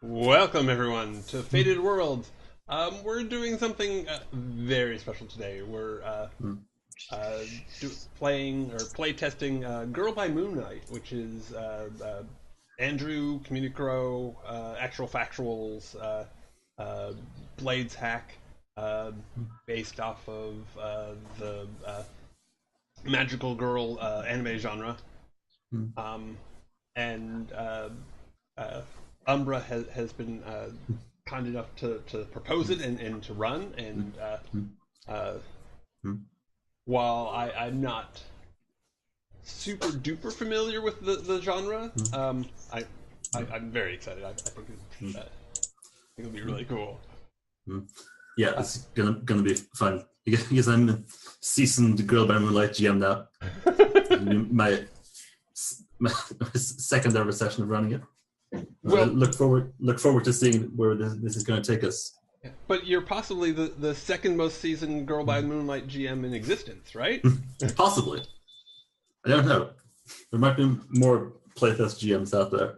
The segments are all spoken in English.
Welcome everyone to Faded Worlds. We're doing something very special today. We're uh, playing or play testing Girl by Moonlight, which is Andrew, Community Grow, Actual Factuals, Blades hack, based off of the magical girl anime genre. Um, and uh, Umbra has been kind enough to propose it and to run. And uh, while I'm not super duper familiar with the genre, I'm very excited. I think it'll be really cool. Yeah, it's gonna be fun. Because I'm a seasoned Girl by Moonlight GM now. my second ever session of running it. Well, look forward to seeing where this is going to take us. But you're possibly the second most seasoned Girl by Moonlight GM in existence, right? Possibly. I don't know. There might be more playtest GMs out there.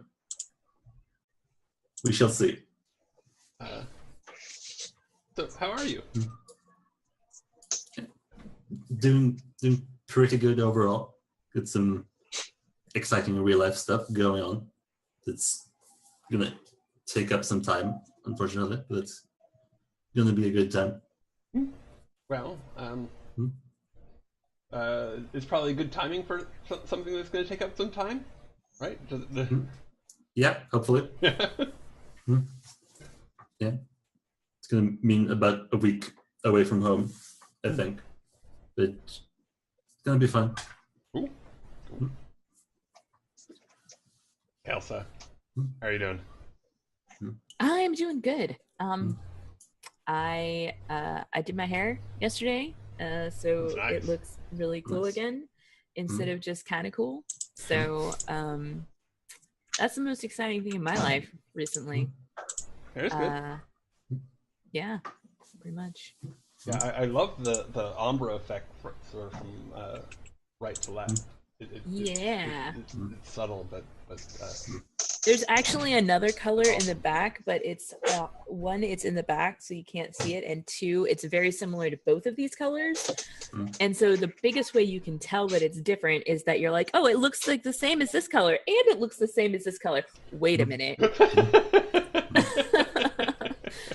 We shall see. So, how are you? Doing pretty good overall. Got some exciting real life stuff going on. It's gonna take up some time, unfortunately, but it's gonna be a good time. Well, it's probably good timing for something that's going to take up some time, right? Yeah, hopefully. Yeah, it's gonna mean about a week away from home, I think, but it's gonna be fun. Cool. Elsa, how are you doing? I'm doing good. I did my hair yesterday, so Nice. it looks really cool again instead of just kind of cool. So that's the most exciting thing in my life recently. That's good. Yeah, pretty much. Yeah, I love the ombre effect sort of from right to left. It's subtle, but There's actually another color in the back, but it's one, it's in the back so you can't see it, and two, it's very similar to both of these colors. And so the biggest way you can tell that it's different is that you're like, oh, it looks like the same as this color, and it looks the same as this color. Wait a minute.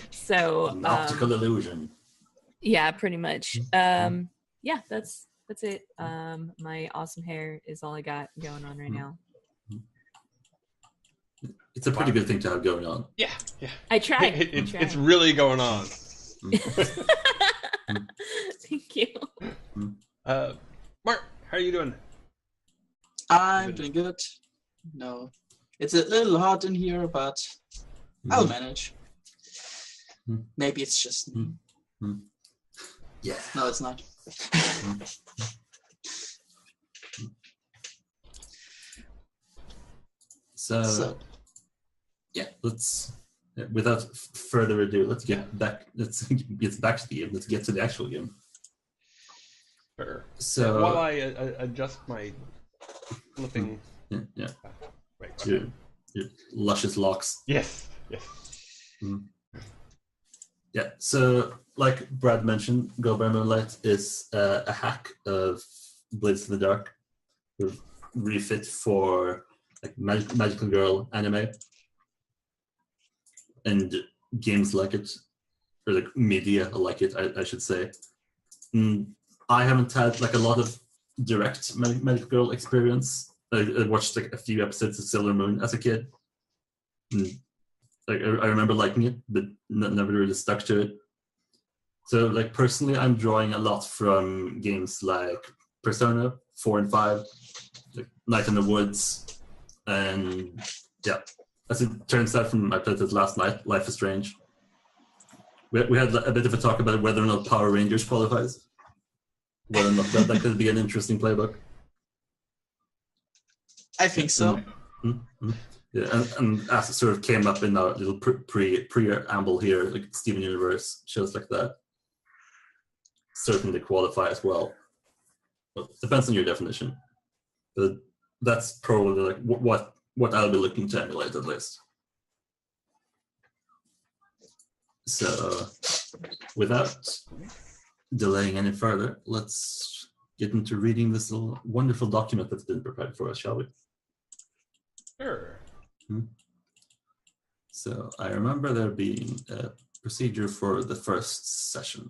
So An optical illusion. Yeah, pretty much. Yeah, that's it. My awesome hair is all I got going on right now. It's a pretty good thing to have going on. Yeah. I tried. It's really going on. Thank you. Mark, how are you doing? I'm doing good. No, it's a little hot in here, but I'll manage. Maybe it's just me. Yeah. No, it's not. So yeah, let's without further ado, let's get back. Let's get back to the game. Let's get to the actual game. Sure. So while I adjust my flipping. Yeah. Right. Your luscious locks. Yes. Yeah. So, like Brad mentioned, Go by Moonlight is a hack of Blades in the Dark, sort of refit for like magical girl anime and games like it, or like media like it, I should say. I haven't had like a lot of direct magical girl experience. I watched like a few episodes of Sailor Moon as a kid. Like I remember liking it, but never really stuck to it. So, like personally, I'm drawing a lot from games like Persona 4 and 5, like Night in the Woods, and yeah, as it turns out from I played it last night, Life is Strange. We had a bit of a talk about whether or not Power Rangers qualifies, whether or not that could be an interesting playbook. I think so. Yeah, and as it sort of came up in our little preamble here, like Steven Universe, shows like that certainly qualify as well. Well, depends on your definition, but that's probably like what I'll be looking to emulate at least. So, without delaying any further, let's get into reading this little wonderful document that's been prepared for us, shall we? Sure. So, I remember there being a procedure for the first session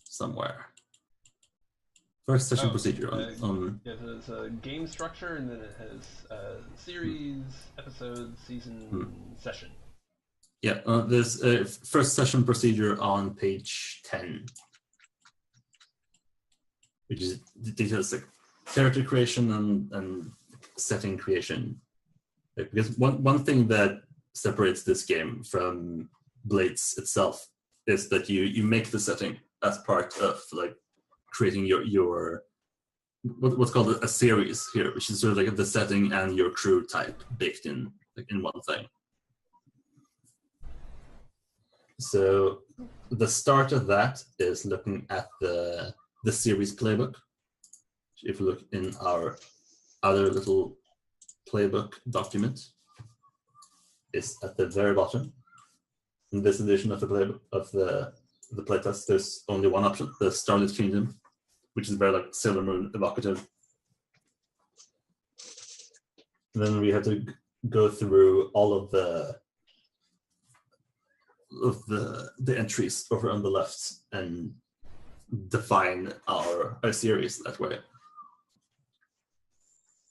somewhere. First session procedure on It has a game structure, and then it has series, episode, season, session. Yeah, there's a first session procedure on page 10, which is details like character creation and setting creation. Because one thing that separates this game from Blades itself is that you make the setting as part of like creating your what's called a series here, which is sort of like the setting and your crew type baked in like in one thing. So the start of that is looking at the series playbook. If you look in our other little playbook document, it's at the very bottom. In this edition of the playbook of the playtest, there's only one option: the Starlit Kingdom, which is very like Sailor Moon evocative. And then we have to go through all of the entries over on the left and define our series that way.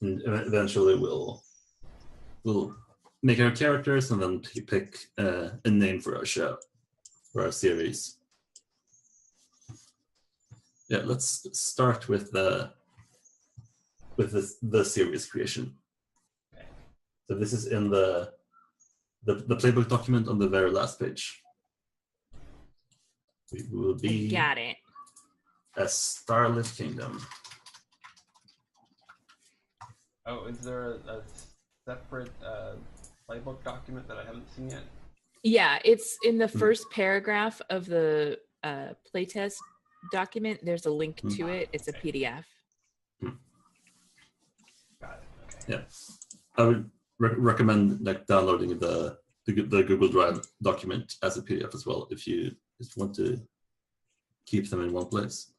And eventually we'll make our characters and then pick a name for our show, for our series. Yeah, let's start with the series creation. So this is in the playbook document on the very last page. We will be Got it. A Starlit Kingdom. Oh, is there a separate playbook document that I haven't seen yet? Yeah, it's in the first paragraph of the playtest document. There's a link to it. It's a PDF. Got it. Okay. Yeah, I would recommend like downloading the Google Drive document as a PDF as well if you just want to keep them in one place.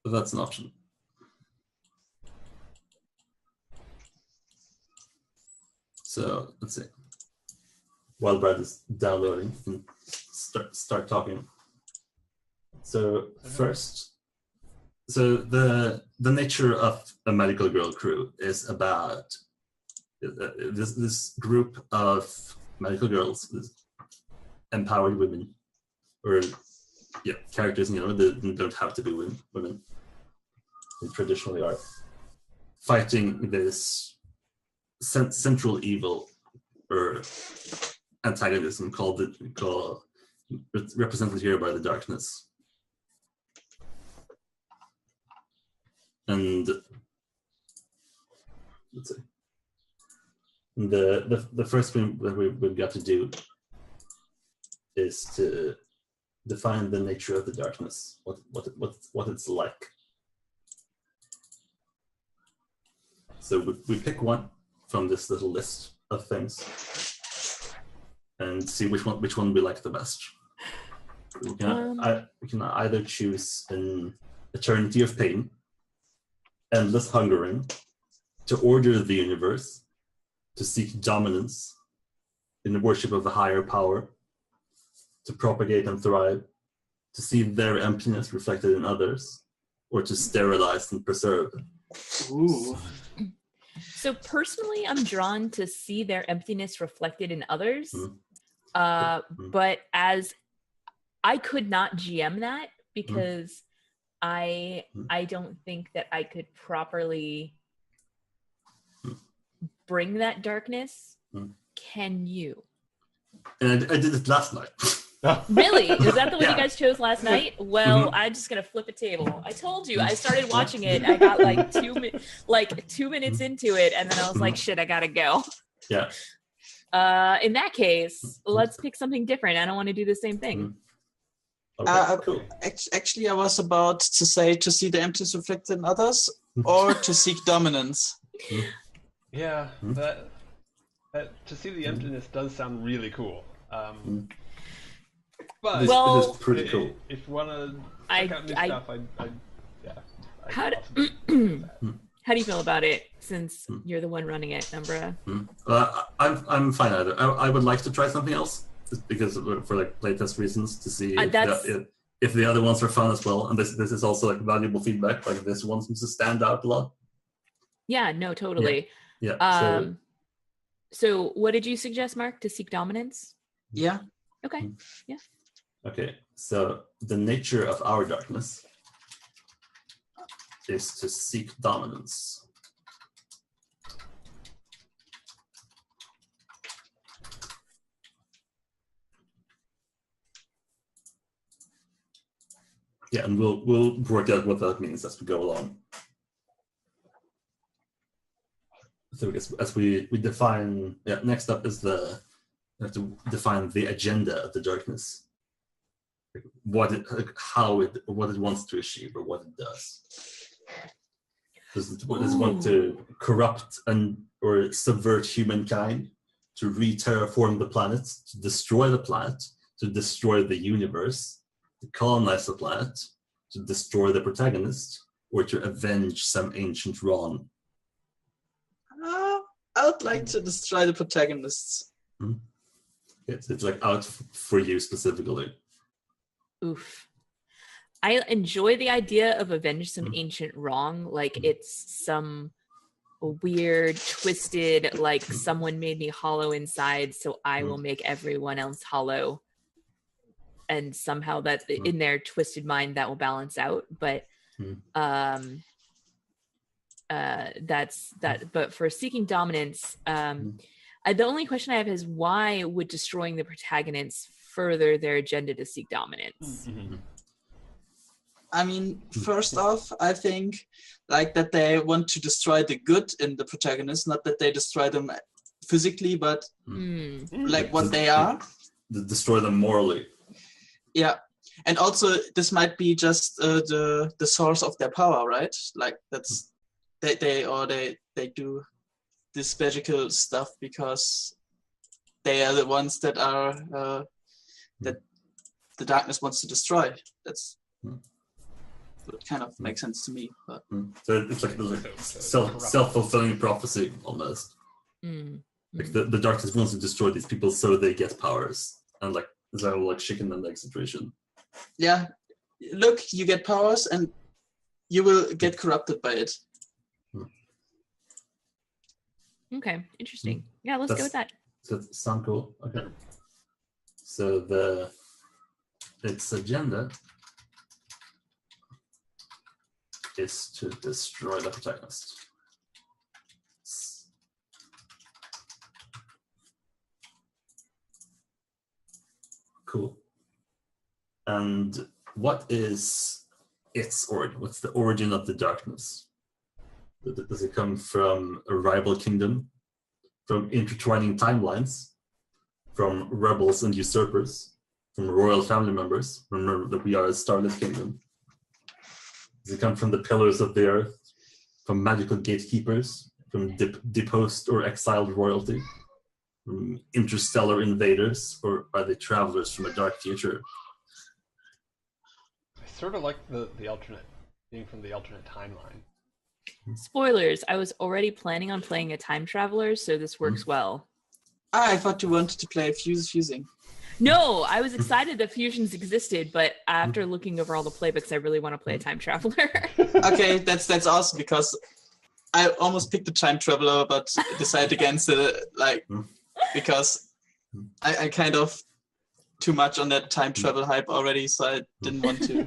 But that's an option. So let's see. While Brad is downloading, and start talking. So first, the nature of a Magical Girl crew is about this group of magical girls, this empowered women, or characters, that don't have to be women. They traditionally are fighting this central evil or antagonism called represented here by the darkness. And let's see. The first thing that we've got to do is to define the nature of the darkness, what it's like. So we pick one from this little list of things and see which one we like the best. We can either choose an eternity of pain, endless hungering, to order the universe, to seek dominance, in the worship of a higher power, to propagate and thrive, to see their emptiness reflected in others, or to sterilize and preserve. Ooh. So personally, I'm drawn to see their emptiness reflected in others. But as I could not GM that because I don't think that I could properly bring that darkness. Can you? And I did it last night. Really? Is that the one you guys chose last night? Well, I'm just gonna flip a table. I told you. I started watching it. I got like 2 minutes into it, and then I was like, "Shit, I gotta go." Yeah. In that case, let's pick something different. I don't want to do the same thing. Okay, cool. Actually, I was about to say to see the emptiness reflected in others, or to seek dominance. Yeah, that To see the emptiness does sound really cool. But it is pretty cool. If you want to check out new stuff, How do you feel about it, since you're the one running it, Umbra? I'm fine either. I would like to try something else, just because for like playtest reasons, to see if the other ones are fun as well. And this is also like valuable feedback. Like this one seems to stand out a lot. Yeah, no, totally. Yeah. So what did you suggest, Mark? To seek dominance? Yeah. Okay. Yeah. Okay. So the nature of our darkness is to seek dominance. Yeah, and we'll work out what that means as we go along. So as we define, next up is we have to define the agenda of the darkness. What it wants to achieve, or what it does. Does it want to corrupt or subvert humankind, to re-terraform the planet, to destroy the planet, to destroy the universe, to colonize the planet, to destroy the protagonist, or to avenge some ancient wrong? I would like to destroy the protagonists. It's like out for you specifically. Oof. I enjoy the idea of avenge some ancient wrong, like it's some weird, twisted, like someone made me hollow inside, so I will make everyone else hollow. And somehow that in their twisted mind that will balance out. But that's that. But for seeking dominance, the only question I have is, why would destroying the protagonists further their agenda to seek dominance? I mean, first off, I think like that they want to destroy the good in the protagonist, not that they destroy them physically, but like what they are. Destroy them morally. Yeah, and also this might be just the source of their power, right? Like that's they do this magical stuff because they are the ones that are that the darkness wants to destroy. That's what kind of makes sense to me. But. So it's like self-fulfilling prophecy almost. Like the darkness wants to destroy these people so they get powers, and like it's a whole like chicken and egg situation. Yeah, look, you get powers and you will get corrupted by it. Okay, interesting. Yeah, let's go with that. So that sound cool. Okay. So its agenda is to destroy the protagonist. Cool. And what is its origin? What's the origin of the darkness? Does it come from a rival kingdom? From intertwining timelines? From rebels and usurpers? From royal family members? Remember that we are a starlit kingdom. Does it come from the pillars of the earth? From magical gatekeepers? From deposed or exiled royalty? From interstellar invaders? Or are they travelers from a dark future? I sort of like the alternate, being from the alternate timeline. Spoilers, I was already planning on playing a time traveler, so this works well. I thought you wanted to play fusing. No, I was excited that fusions existed, but after looking over all the playbooks, I really want to play a time traveler. Okay, that's awesome, because I almost picked the time traveler, but decided against it, like because I kind of too much on that time travel hype already, so I didn't want to.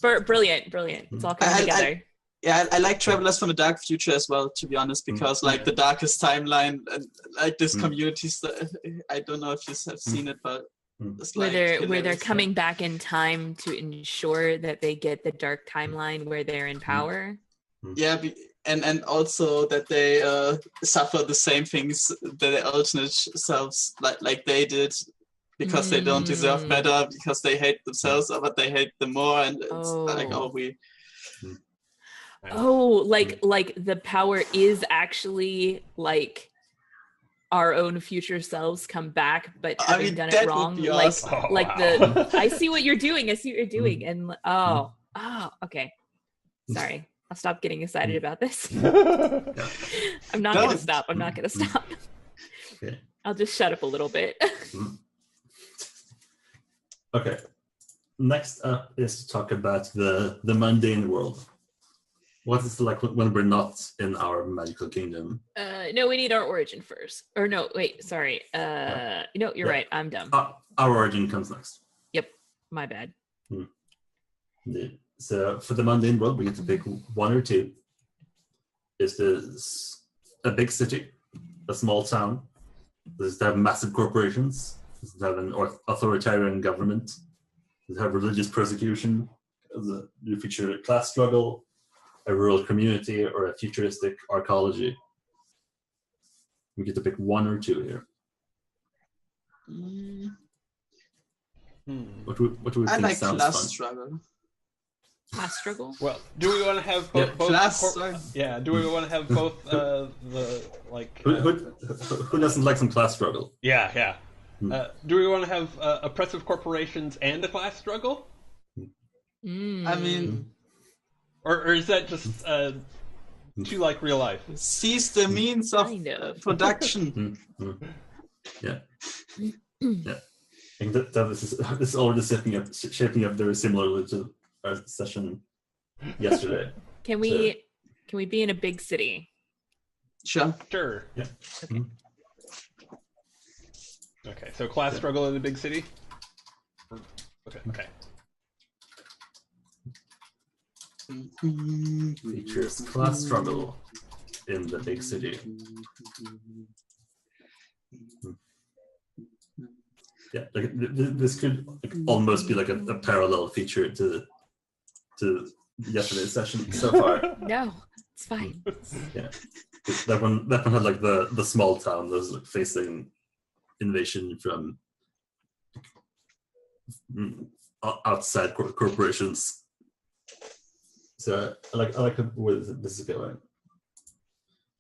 Brilliant. It's all coming together. I like Travelers from the Dark Future as well, to be honest, because like the darkest timeline and like this community stuff, I don't know if you have seen it, but it's like where they're coming back in time to ensure that they get the dark timeline where they're in power. Yeah, and also that they suffer the same things that their alternate selves like they did, because they don't deserve better, because they hate themselves, but they hate them more, and it's like like the power is actually like our own future selves come back, but I having mean, done that it would wrong. be Like, awesome. Oh, like wow. I see what you're doing. I see what you're doing. And okay. Sorry. I'll stop getting excited about this. I'm not going to Don't. stop. I'm not going to stop. Okay. I'll just shut up a little bit. Okay. Next up is to talk about the mundane world. What is it like when we're not in our magical kingdom? No, we need our origin first. Or no, wait, sorry. No, you're Yeah. right. I'm dumb. Our origin comes next. Yep, my bad. Indeed. So for the mundane world, we get to pick one or two. Is this a big city, a small town? Does it have massive corporations? Does it have an authoritarian government? Does it have religious persecution? Do you feature a class struggle, a rural community, or a futuristic archaeology? We get to pick one or two here. What do we I think like sounds class fun? struggle. Class struggle? Well, do we want to have both? Class struggle. Yeah. Do we want to have both? The like. Who doesn't like some class struggle? Yeah. Do we want to have oppressive corporations and a class struggle? I mean, Or is that just too like real life? seize the means of Kind of. production. Yeah. Yeah. I think that this is already shaping up very similarly to our session yesterday. Can we be in a big city? Sure. Sure. Yeah. Okay. Okay. So class struggle in a big city. Okay. Features class struggle in the big city. Yeah, like this could almost be like a parallel feature to yesterday's session so far. No, it's fine. Yeah, that one had like the small town that was like facing invasion from outside corporations. So I like where this is going.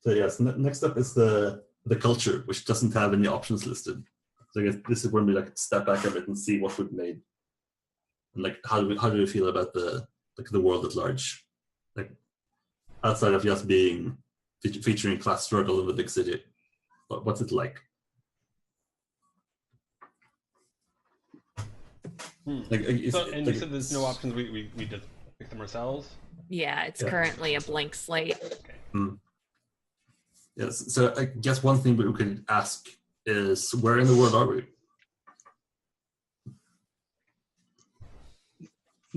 So yes, next up is the culture, which doesn't have any options listed. So I guess this is when we like step back a bit and see what we've made, and like how do we feel about the world at large, like outside of just being featuring class struggle in the big city. What's it like? Like, You said there's no options. We just pick them ourselves. Yeah, it's currently a blank slate. Okay. Yes. So I guess one thing we could ask is, where in the world are we?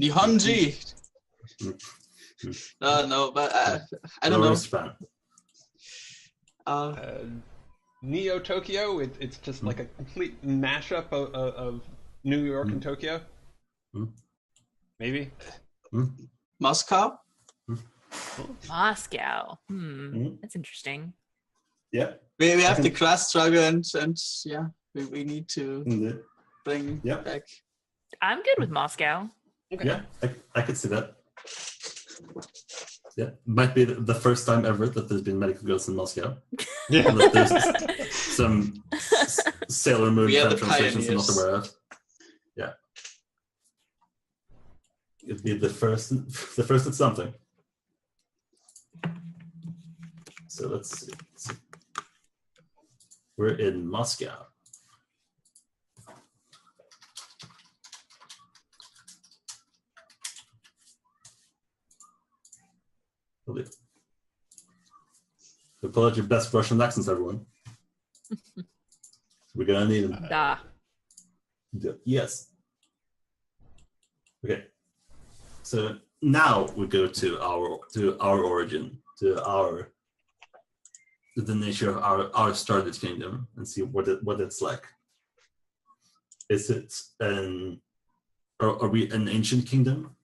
Nihonji. No, but I don't know. Japan. Neo Tokyo. It's just like a complete mashup of New York and Tokyo. Maybe. Moscow. Moscow. That's interesting. Yeah. We have the class struggle and yeah, we need to bring back. I'm good with Moscow. Okay. Yeah, I could see that. Yeah, might be the first time ever that there's been medical girls in Moscow. Yeah. There's some Sailor Moon translations I'm not aware of. Yeah. It'd be the first at something. So let's see. We're in Moscow. So pull out your best Russian accents, everyone. We're gonna need them. Da. Yes. Okay. So now we go to our origin, to the nature of our started kingdom, and see what it's like. Is it are we an ancient kingdom?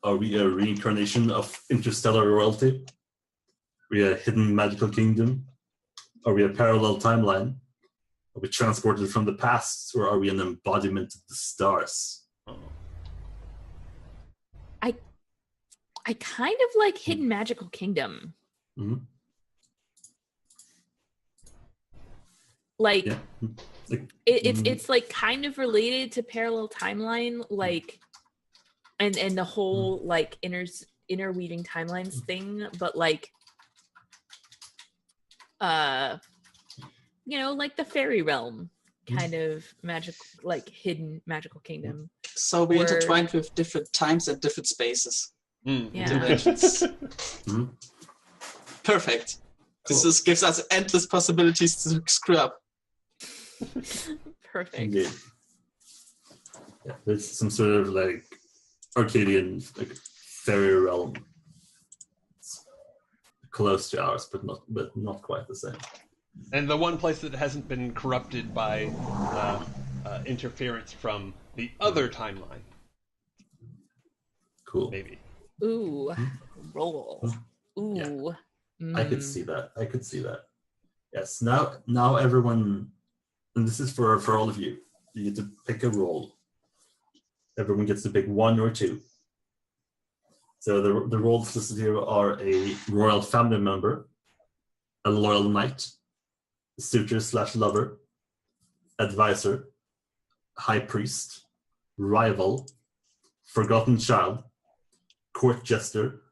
Are we a reincarnation of interstellar royalty? Are we a hidden magical kingdom? Are we a parallel timeline? Are we transported from the past, or are we an embodiment of the stars? I kind of like Hidden Magical Kingdom. Mm-hmm. Like Yeah. Like, it's like kind of related to parallel timeline, like and the whole like interweaving timelines thing, but like you know, like the fairy realm kind of magic, like hidden magical kingdom. So we Or- intertwined with different times and different spaces. Yeah. Dimensions. Mhm. Perfect. This Cool. gives us endless possibilities to screw up. Perfect. Indeed. Yeah, there's some sort of like Arcadian like fairy realm. It's close to ours, but not quite the same. And the one place that hasn't been corrupted by interference from the other timeline. Cool. Maybe. Ooh, roll. Ooh. I could see that. I could see that. Yes. Now everyone, and this is for all of you. You get to pick a role. Everyone gets to pick one or two. So the roles listed here are a royal family member, a loyal knight, suitor/lover, advisor, high priest, rival, forgotten child, court jester,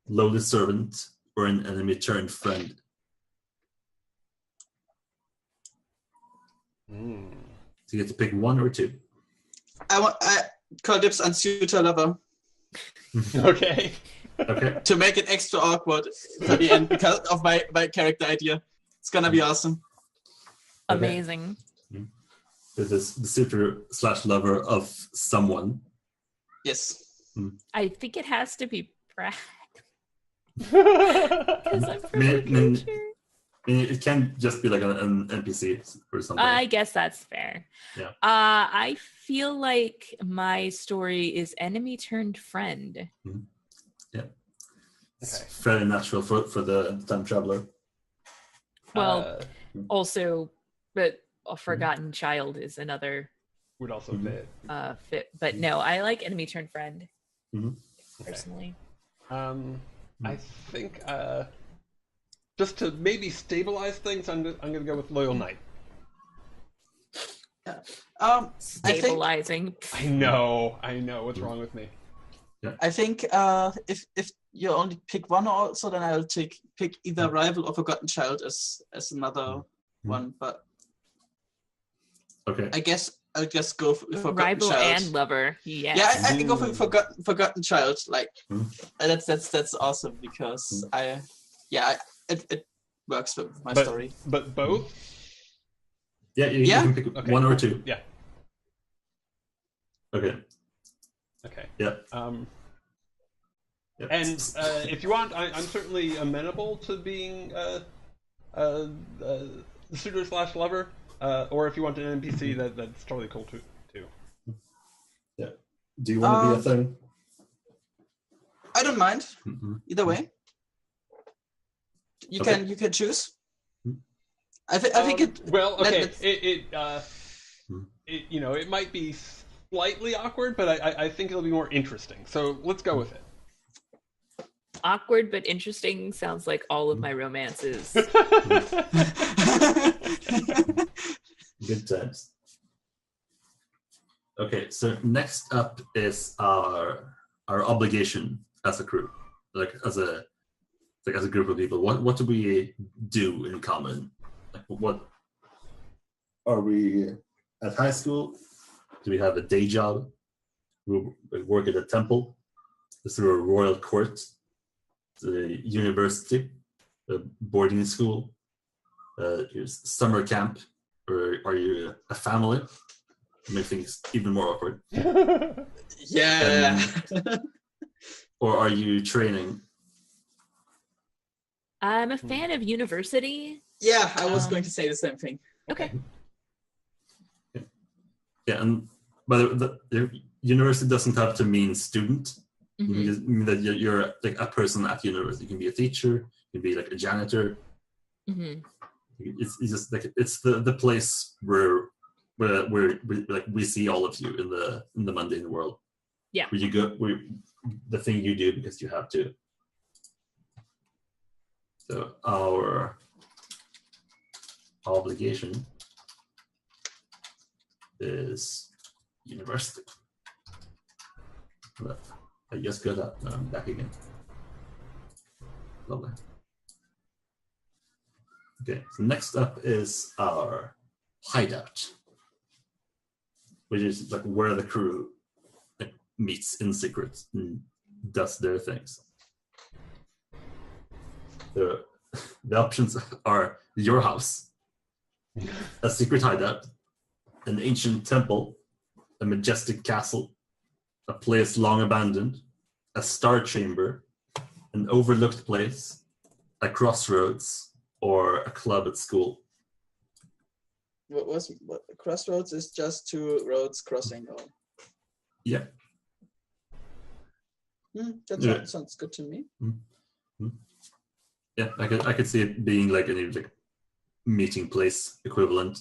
lowly servant, or an enemy turned friend. So you get to pick one or two. I call dibs on suitor lover Okay. Okay. to make it extra awkward for the end because of my character idea. It's gonna be awesome. Amazing. This is the suitor/lover of someone. Yes. I think it has to be Brad. Because I'm perfectly sure. It can just be like an NPC or something. I guess that's fair. Yeah. I feel like my story is enemy turned friend. Yeah. It's Okay. fairly natural for the time traveler. Well, also, but a forgotten child is another would also fit. fit. But no, I like enemy turned friend Okay. personally. I think just to maybe stabilize things, I'm going to go with loyal knight. I think Stabilizing. I know. What's wrong with me? I think if you only pick one also, then I'll pick either rival or forgotten child as another one. But Okay. I guess I'll just go for forgotten Rival child. and lover. Yes. Yeah, I go for forgotten child. Like that's awesome because it works with my story. But both? Yeah, you can pick one or two. Yeah. Okay. Yeah. Yep. And if you want, I'm certainly amenable to being suitor/lover. Or if you want an NPC, that's totally cool too. Yeah. Do you want to be a thing? I don't mind. Either way. You can choose. I think it. Well, okay. It might be slightly awkward, but I think it'll be more interesting. So let's go with it. Awkward but interesting sounds like all of my romances. Good times. Okay, so next up is our obligation as a crew, like as a group of people. What do we do in common? Like, what are we at high school? Do we have a day job? We work at a temple? Is there a royal court? The university? A boarding school? Summer camp? Or are you a family? Make things even more awkward. Yeah. Or are you training? I'm a fan of university. Yeah, I was going to say the same thing. Okay. Yeah, but the university doesn't have to mean student. It can just mean that you're like a person at university. You can be a teacher. You can be like a janitor. It's just like it's the place where we see all of you in the mundane world. Yeah. Where you go, the thing you do because you have to. So our obligation is university. But I just got that. Now I'm back again. Lovely. Okay, so next up is our hideout, which is like where the crew meets in secret and does their things. The options are your house, a secret hideout, an ancient temple, a majestic castle, a place long abandoned, a star chamber, an overlooked place, a crossroads, or a club at school. What crossroads is just two roads crossing. Or... Yeah. That sounds good to me. Yeah, I could see it being like any like meeting place equivalent.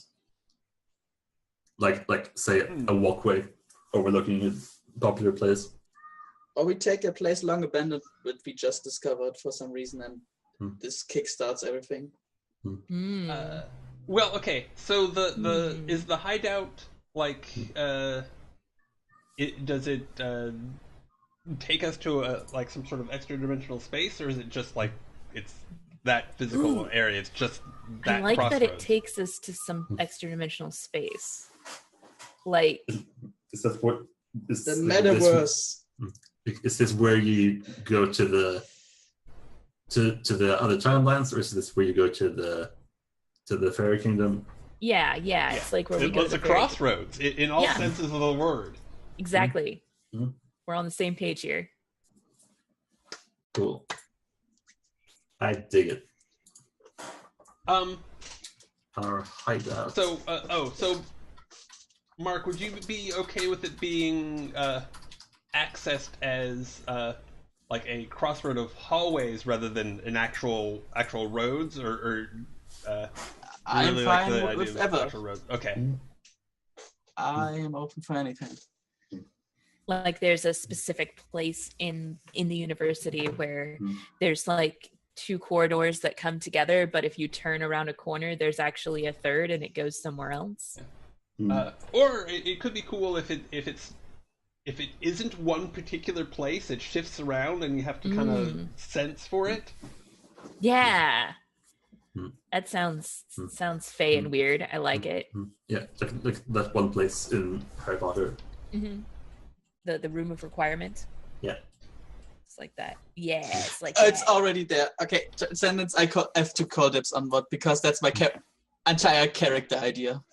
Like say a walkway overlooking a popular place. Or we take a place long abandoned that we just discovered for some reason, and this kickstarts everything. Well, okay. So the is the hideout like does it take us to a like some sort of extra dimensional space, or is it just like it's that physical area? It's just that. I like crossroads. that it takes us to some extra dimensional space. Like is that what is the metaverse? Is this where you go to the other timelines, or is this where you go to the fairy kingdom? Yeah. It's like where we go. It's a crossroads in all senses of the word. Exactly. We're on the same page here. Cool. I dig it. Our hideout. So Mark, would you be okay with it being accessed as like a crossroad of hallways rather than an actual roads, or I'm really fine like the with idea of ever. actual roads? Okay. I am open for anything. Like there's a specific place in the university where there's like two corridors that come together, but if you turn around a corner, there's actually a third and it goes somewhere else. Or it could be cool if it isn't one particular place, it shifts around and you have to kind of sense for it. Yeah. That sounds fey and weird. I like it. Yeah, like that one place in Harry Potter. The room of requirement. Yeah. It's like that. Yeah, it's like It's already there. Okay, Transcendence, I have to call dibs on what, because that's my entire character idea.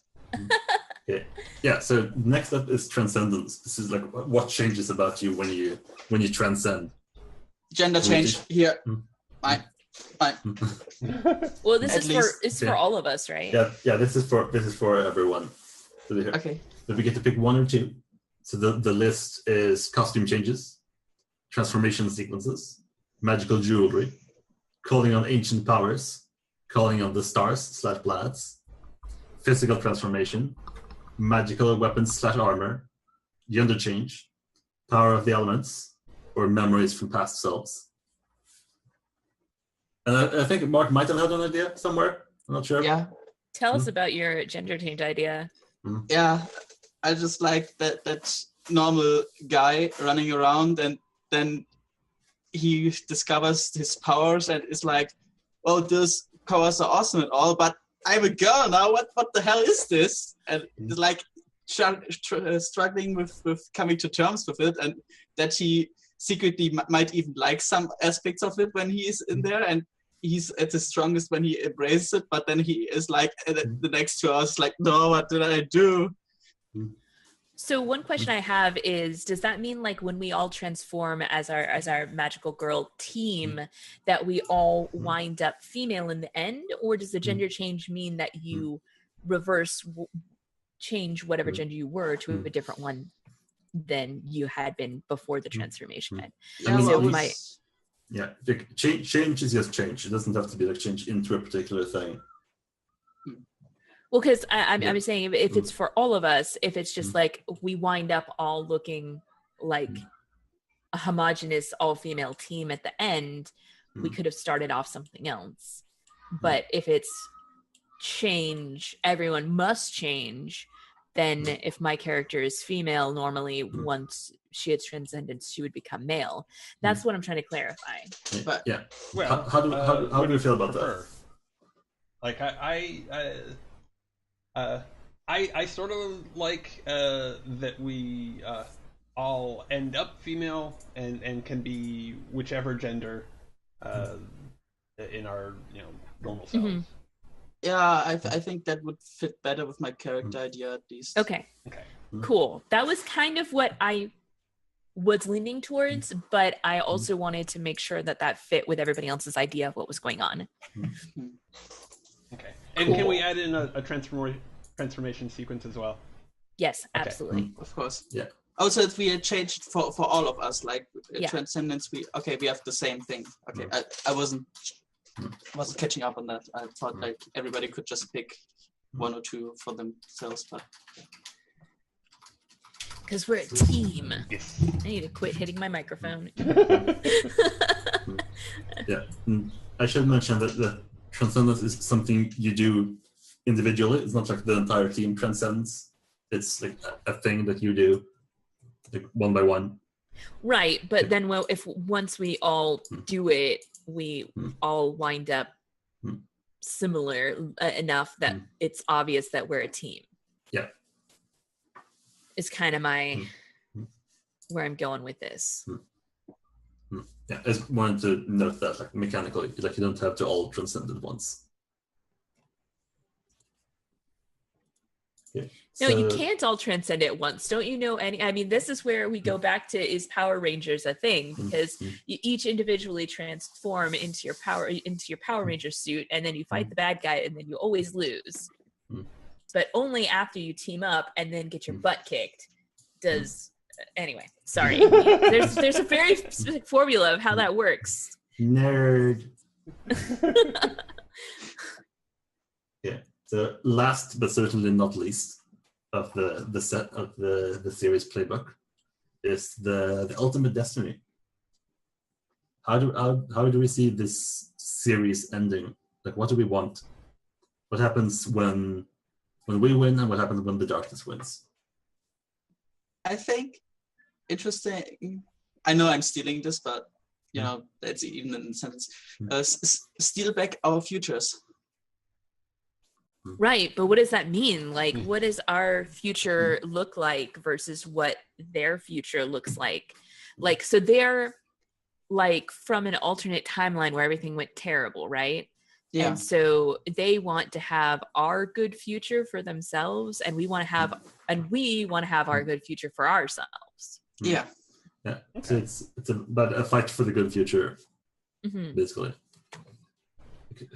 Okay. Yeah, so next up is Transcendence. This is like what changes about you when you transcend. Gender change here. Fine. Well, this is for all of us, right? Yeah, this is for everyone. So okay. So we get to pick one or two. So the list is costume changes, transformation sequences, magical jewelry, calling on ancient powers, calling on the stars / planets, physical transformation, magical weapons / armor, gender change, power of the elements, or memories from past selves. And I think Mark might have had an idea somewhere. I'm not sure. Yeah. Tell us about your gender change idea. Yeah, I just like that normal guy running around, and then he discovers his powers and is like, "Oh, those powers are awesome and all, but I'm a girl now. What the hell is this?" And it's like struggling with coming to terms with it, and that he secretly might even like some aspects of it when he is in there, and he's at his strongest when he embraces it, but then he is like the next 2 hours like, no, what did I do? So one question I have is, does that mean like when we all transform as our magical girl team that we all wind up female in the end, or does the gender change mean that you reverse change whatever gender you were to a different one than you had been before the transformation? Yeah, change is just change. It doesn't have to be like change into a particular thing. Well, because I'm saying if it's for all of us, if it's just like we wind up all looking like a homogenous all-female team at the end, we could have started off something else. But if it's change, everyone must change, then if my character is female, normally once she had transcendence, she would become male. That's what I'm trying to clarify. But Yeah. Well, How do you feel about prefer? Like I sort of like that we all end up female and can be whichever gender in our normal selves. Mhm. yeah, I think that would fit better with my character idea at least. Okay, Okay. cool. That was kind of what I was leaning towards, but I also wanted to make sure that that fit with everybody else's idea of what was going on. Okay. And Cool. can we add in a transformation sequence as well? Yes, Okay. absolutely. Of course. Yeah. Also, if we had changed for all of us, like Yeah. transcendence, we have the same thing. Okay, I wasn't catching up on that. I thought like everybody could just pick one or two for themselves, but Because we're a team. Yes. I need to quit hitting my microphone. Yeah. I should mention that the transcendence is something you do individually. It's not like the entire team transcends. It's like a thing that you do like one by one. Right, but then once we all do it, we all wind up similar enough that it's obvious that we're a team. Yeah. Is kind of my where I'm going with this. Yeah, I just wanted to note that like mechanically, like you don't have to all transcend at once. Yeah. No, you can't all transcend at once. Don't you know any? I mean, this is where we go back to, is Power Rangers a thing? Because you each individually transform into your Power Ranger suit, and then you fight the bad guy, and then you always lose. But only after you team up and then get your butt kicked does. Anyway, sorry. There's a very specific formula of how that works. Nerd. Yeah. So last but certainly not least of the set of the series playbook is the ultimate destiny. How do we see this series ending? Like, what do we want? What happens when we win, and what happens when the darkness wins? I think interesting. I know I'm stealing this, but that's even in a sentence. Steal back our futures. Right, but what does that mean? Like, what does our future look like versus what their future looks like? Like, so they're like from an alternate timeline where everything went terrible, right? Yeah. And so they want to have our good future for themselves, and we want to have our good future for ourselves. Yeah. Yeah. So it's about a fight for the good future, basically.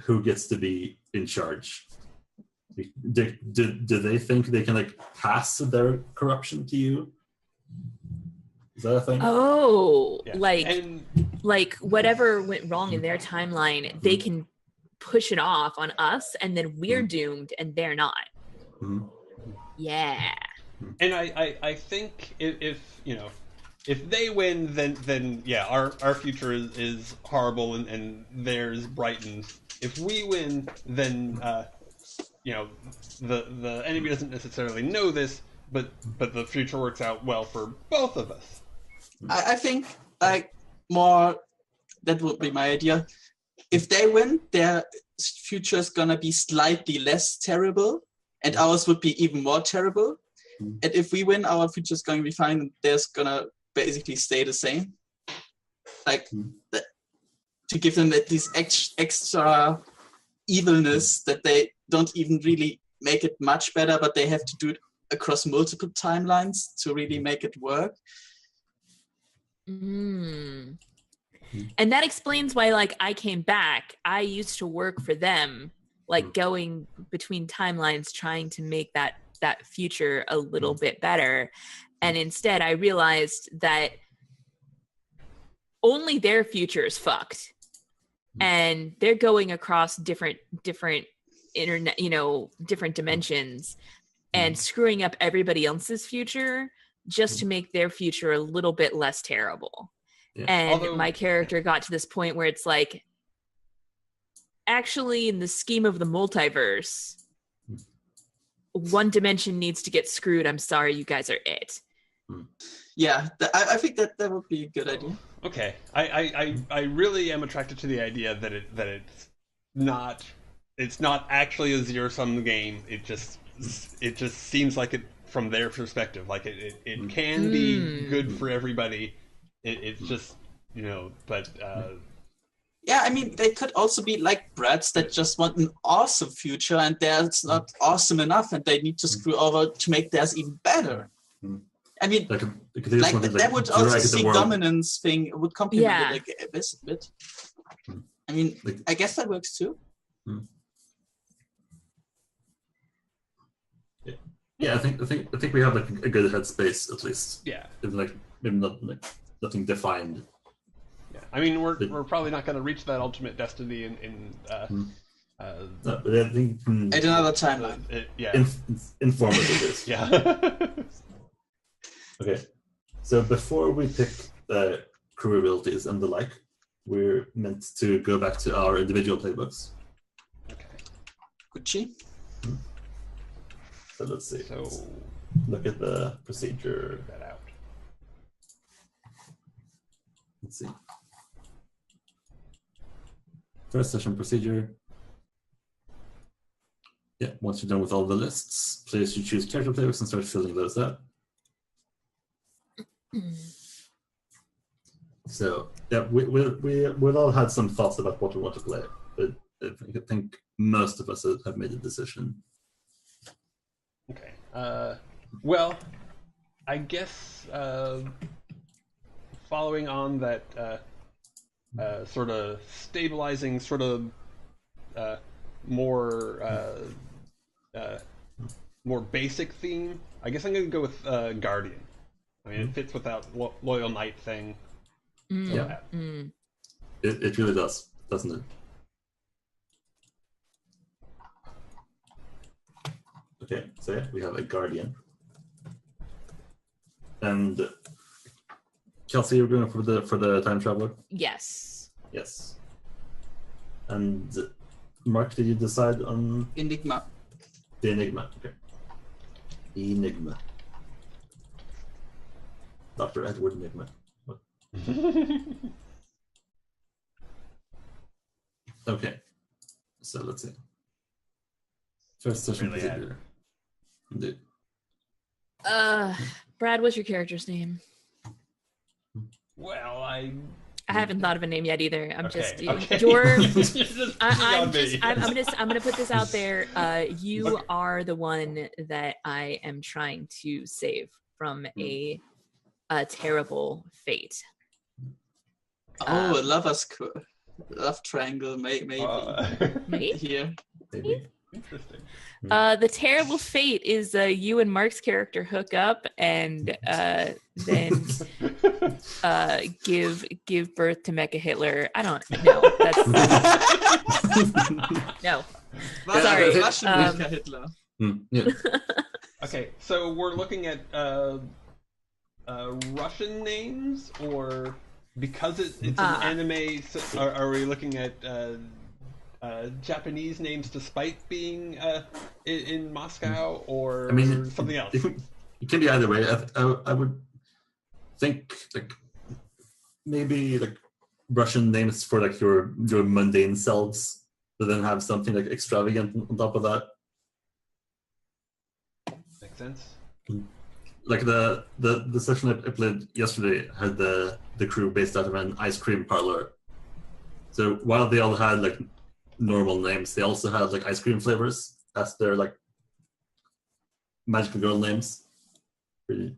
Who gets to be in charge? Do they think they can like pass their corruption to you? Is that a thing? Oh, Yeah. like whatever went wrong in their timeline, they can push it off on us, and then we're doomed and they're not. Yeah. And I think if they win, then yeah, our future is horrible and theirs brightens. If we win, then the enemy doesn't necessarily know this, but the future works out well for both of us. I think like more that would be my idea. If they win, their future is gonna be slightly less terrible, and ours would be even more terrible. And if we win, our future is going to be fine, and theirs gonna basically stay the same. Like to give them this extra evilness that they don't even really make it much better, but they have to do it across multiple timelines to really make it work. And that explains why, like, I came back. I used to work for them, like going between timelines, trying to make that future a little bit better. And instead I realized that only their future is fucked, and they're going across different internet, different dimensions, and screwing up everybody else's future just to make their future a little bit less terrible. Yeah. And my character got to this point where it's like, actually, in the scheme of the multiverse, one dimension needs to get screwed, I'm sorry, you guys are it. Yeah, I think that would be a good idea. Okay, I really am attracted to the idea that it's not actually a zero-sum game. It just seems like it from their perspective, like it can be good for everybody. It's just but. Yeah, I mean, they could also be like brats that just want an awesome future, and theirs not awesome enough, and they need to screw over to make theirs even better. I mean, that would also see dominance thing would complement it a bit. I mean, I guess that works too. Yeah, I think we have like a good headspace at least. Yeah. Maybe not like nothing defined. Yeah, I mean we're probably not going to reach that ultimate destiny but I think at another timeline. Informative it is. Yeah. Okay, so before we pick the crew abilities and the like, we're meant to go back to our individual playbooks. Okay. Gucci. So let's see. So look at the procedure. that out. Let's see. First session procedure. Yeah, once you're done with all the lists, players should choose character playbooks and start filling those out. So yeah, we've all had some thoughts about what we want to play, but I think most of us have made a decision. Okay. Well, I guess following on that sort of stabilizing, sort of more basic theme, I guess I'm going to go with Guardian. I mean, it fits with that loyal knight thing. Yeah. It really does, doesn't it? Okay, so yeah, we have a Guardian. And Kelsey, you're going for the time traveler? Yes. Yes. And Mark, did you decide on Enigma? The Enigma, okay. Enigma. Dr. Edward Enigma. What? Okay. So let's see. First session procedure. Indeed. Brad, what's your character's name? Well, I haven't thought of a name yet either. I'm just okay. you're Just I'm me. gonna put this out there. You are the one that I am trying to save from a terrible fate. Oh, love triangle, maybe. Maybe? Here. Maybe. Interesting. The terrible fate is you and Mark's character hook up and then give birth to Mecha Hitler. I don't know. That's no. Sorry. Russian Mecha Hitler. Yeah. Okay, so we're looking at Russian names, or because it's an anime, so are we looking at Japanese names despite being in Moscow, or something else? It can be either way. I would think like maybe like Russian names for like your mundane selves, but then have something like extravagant on top of that. Makes sense. Like the session I played yesterday had the crew based out of an ice cream parlor. So while they all had like normal names, they also had like ice cream flavors as their like magical girl names. Pretty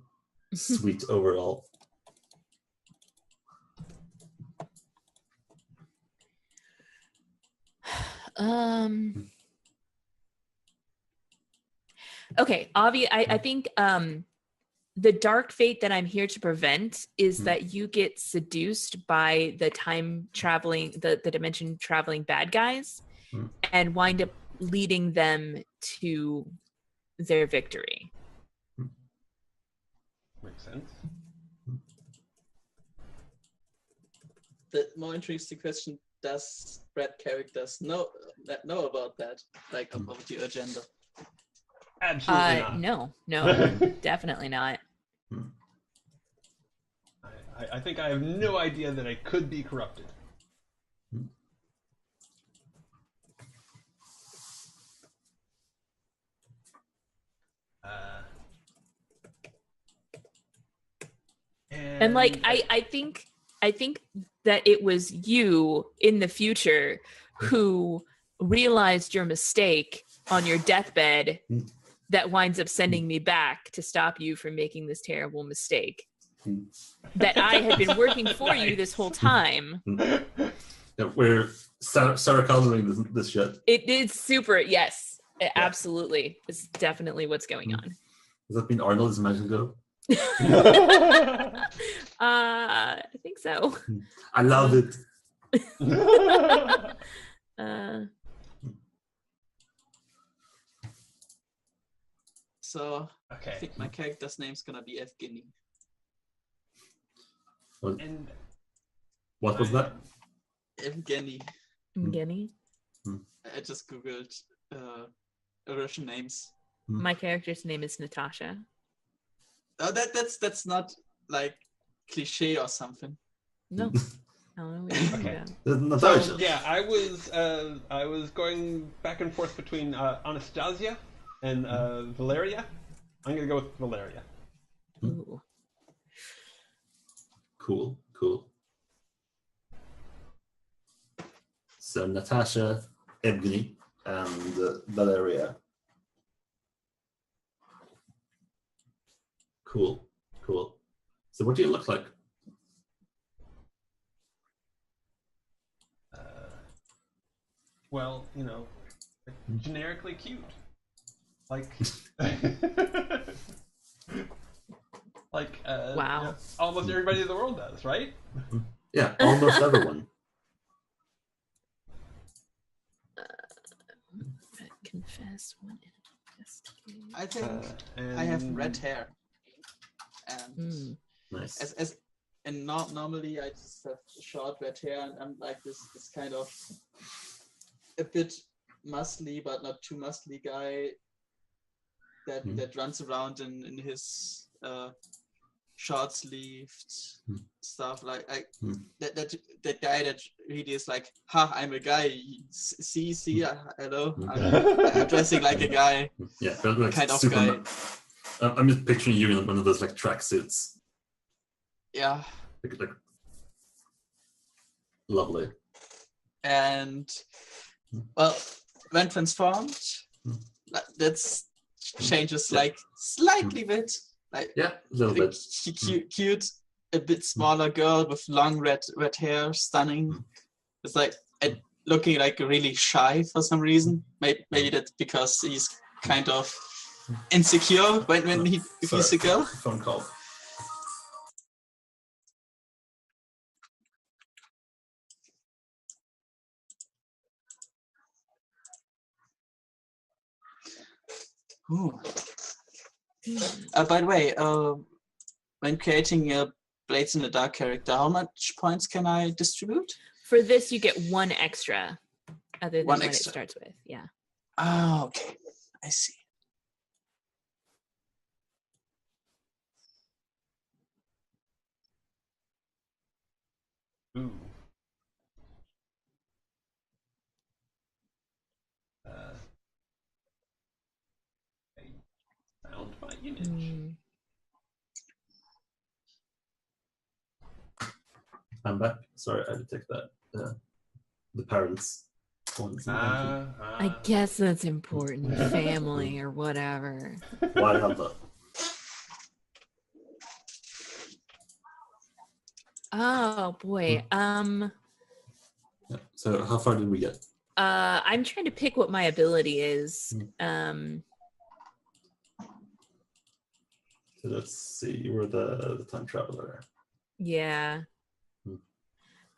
sweet overall. Okay, I think the dark fate that I'm here to prevent is that you get seduced by the time traveling, the dimension traveling bad guys, and wind up leading them to their victory. Makes sense. The more interesting question: does Brad characters know about that, like about your agenda? Absolutely not. No, definitely not. I think I have no idea that I could be corrupted. And like I think that it was you in the future who realized your mistake on your deathbed that winds up sending me back to stop you from making this terrible mistake. That I had been working for you this whole time. Yeah, we're Sarah coloring this shit. It is super, yes, absolutely. It's definitely what's going on. Does that mean Arnold is magic girl? I think so. I love it. So Okay. I think my character's name's gonna be Evgeny. And What was that? Evgeny. Evgeny. I just googled Russian names. My character's name is Natasha. Oh, that's not like cliche or something. No. I don't know what you're talking about. Natasha. so, yeah, I was going back and forth between Anastasia and Valeria. I'm gonna go with Valeria. Ooh. Cool. So Natasha, Evgeny, and Valeria. Cool. So what do you look like? Well, generically cute. Like, Wow. almost everybody in the world does, right? Yeah, almost everyone. Confess one. Investigate. I think I have red hair, and Nice. And not normally I just have short red hair, and I'm like this kind of a bit muscly but not too muscly guy that runs around in his short sleeved stuff, like that guy that really is like, ha, I'm a guy, see hello, I'm dressing like a guy. Yeah, like kind of Superman. guy. I'm just picturing you in one of those like tracksuits. Yeah. Like lovely. And well, when transformed, that's changes like slightly bit. Like Yeah, a little bit. Cute, a bit smaller girl with long red hair, stunning. It's like looking like really shy for some reason. Maybe that's because he's kind of insecure when he's a girl. Phone call. Ooh. By the way, when creating a Blades in the Dark character, how much points can I distribute? For this, you get one extra, other than One what extra. it starts with. Yeah. Ah, okay. I see. Ooh. I found my image. I'm back. Sorry, I had to take that. The parents. I guess that's important. Family or whatever. Why have that? Oh boy. Yeah. So how far did we get? I'm trying to pick what my ability is. So let's see. You were the time traveler. Yeah.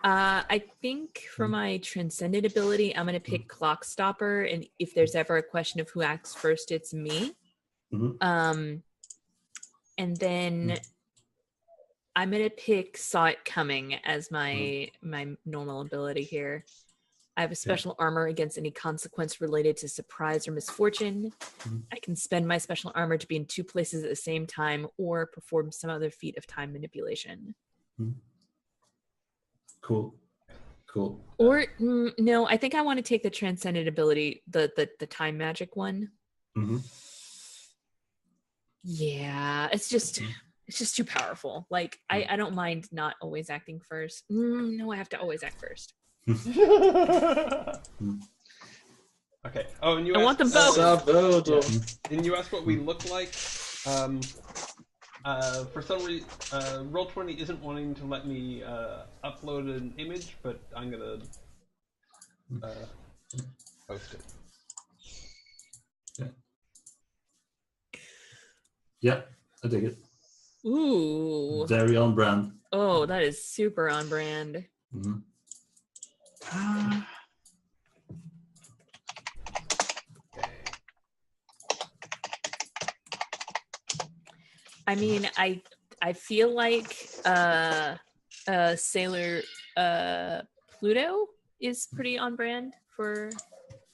I think for my transcendent ability, I'm going to pick Clock Stopper, and if there's ever a question of who acts first, it's me. And then I'm going to pick Saw It Coming as my normal ability here. I have a special armor against any consequence related to surprise or misfortune. I can spend my special armor to be in 2 places at the same time or perform some other feat of time manipulation. Cool. Or no, I think I want to take the transcendent ability, the time magic one. Yeah, it's just too powerful. Like I don't mind not always acting first. No, I have to always act first. Okay. Oh, and you I want them both. And you asked what we look like. For some reason, Roll20 isn't wanting to let me upload an image, but I'm gonna post it. Yeah, I dig it. Ooh. Very on brand. Oh, that is super on brand. I mean, I feel like Sailor Pluto is pretty on brand for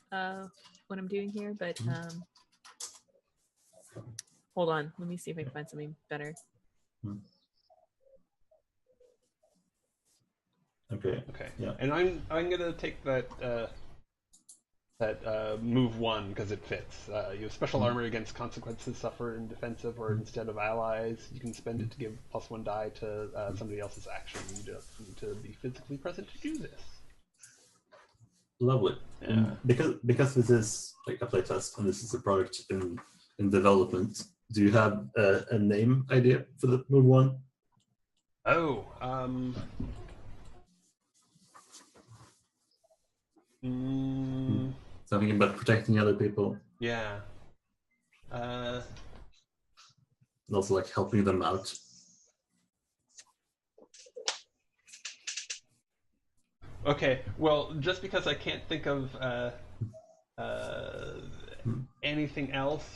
what I'm doing here, but hold on, let me see if I can find something better. Okay. Yeah. And I'm gonna take that move 1 because it fits. You have special armor against consequences suffered in defensive or instead of allies. You can spend it to give +1 die to somebody else's action. You don't need to be physically present to do this. Lovely. Yeah. Because this is like a playtest and this is a product in development, do you have a name idea for the move 1? Oh, Something about protecting other people. Yeah. And also like helping them out. Okay, well, just because I can't think of anything else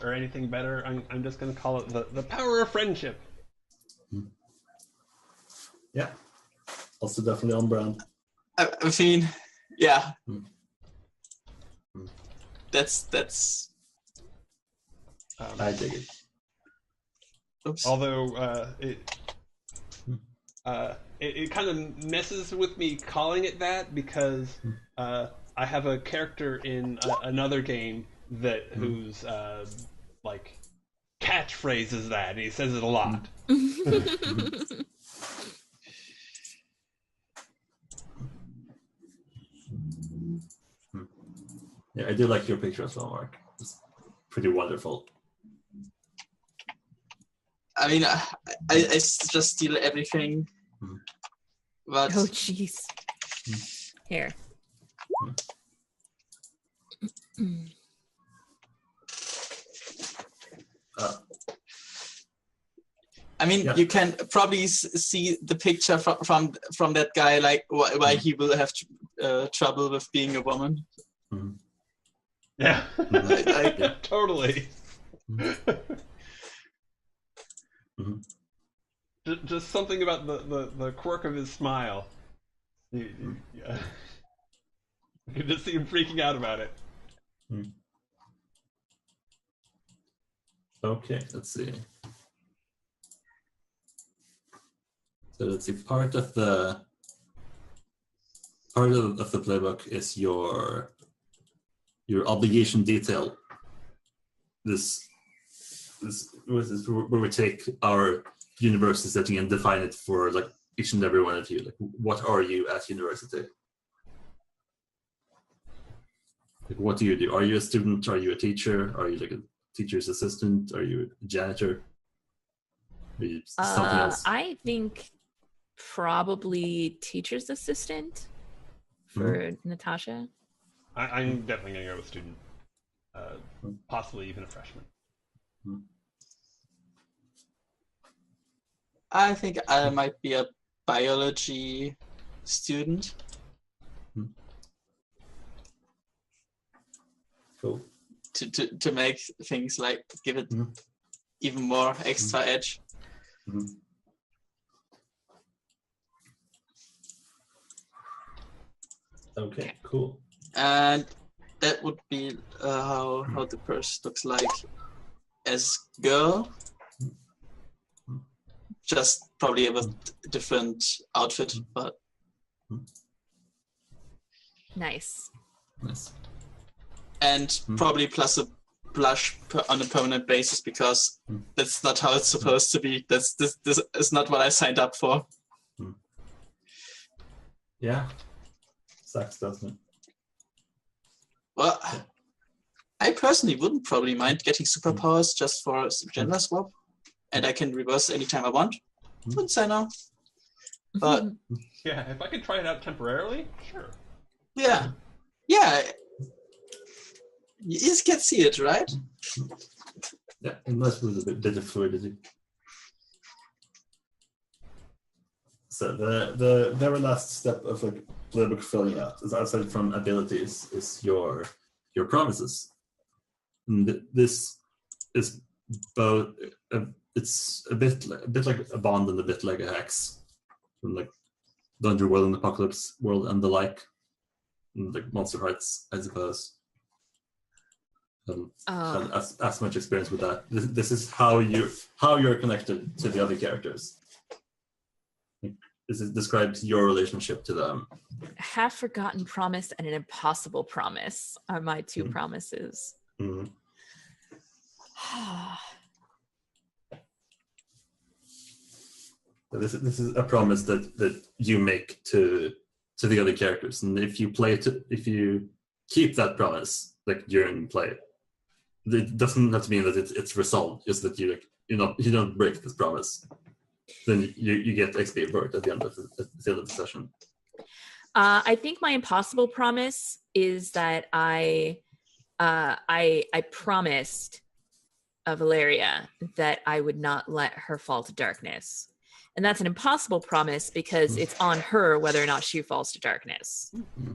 or anything better, I'm just going to call it the power of friendship. Yeah. Also definitely on brand. I mean, yeah. That's. I dig it. Oops. Although it kind of messes with me calling it that because I have a character in another game whose like catchphrase is that, and he says it a lot. Yeah, I do like your picture as well, Mark. It's pretty wonderful. I mean, I just steal everything. But Oh, jeez. Here. I mean, Yeah. you can probably see the picture from that guy, like why he will have trouble with being a woman. Yeah, Like, totally. Just something about the quirk of his smile. You can just see him freaking out about it. Okay, let's see. So let's see. Part of the playbook is your obligation detail. This where we take our university setting and define it for like each and every one of you. Like, what are you at university? Like, what do you do? Are you a student? Are you a teacher? Are you like a teacher's assistant? Are you a janitor? Are you something else? I think probably teacher's assistant for Natasha. I'm definitely going to go with student. Possibly even a freshman. I think I might be a biology student. Cool. To make things like give it even more extra edge. Okay, cool. And that would be how the purse looks like as girl. Just probably with a different outfit, but Nice. and probably plus a blush on a permanent basis, because that's not how it's supposed to be. This is not what I signed up for. Yeah. Sucks, doesn't it? Well, I personally wouldn't probably mind getting superpowers just for a gender swap, and I can reverse anytime I want. Wouldn't say no. But yeah, if I could try it out temporarily, sure. yeah. You just can't see it, right? Yeah, unless with a bit of fluidity. So the very last step of like playbook filling out is, aside from abilities, is your promises. And this is both it's a bit like a bond and a bit like a hex, from like Dungeon World and Apocalypse World and the like, and like Monster Hearts, I suppose. Had as much experience with that. This is how you're connected to the other characters. This describes your relationship to them. Half-forgotten promise and an impossible promise are my two promises. Mm-hmm. This is a promise that you make to the other characters, and if you keep that promise like during play, it doesn't have to mean that it's resolved. Just that you don't break this promise, then you get XP for it at the end of the session. I think my impossible promise is that I promised Valeria that I would not let her fall to darkness. And that's an impossible promise because it's on her whether or not she falls to darkness. Mm-hmm.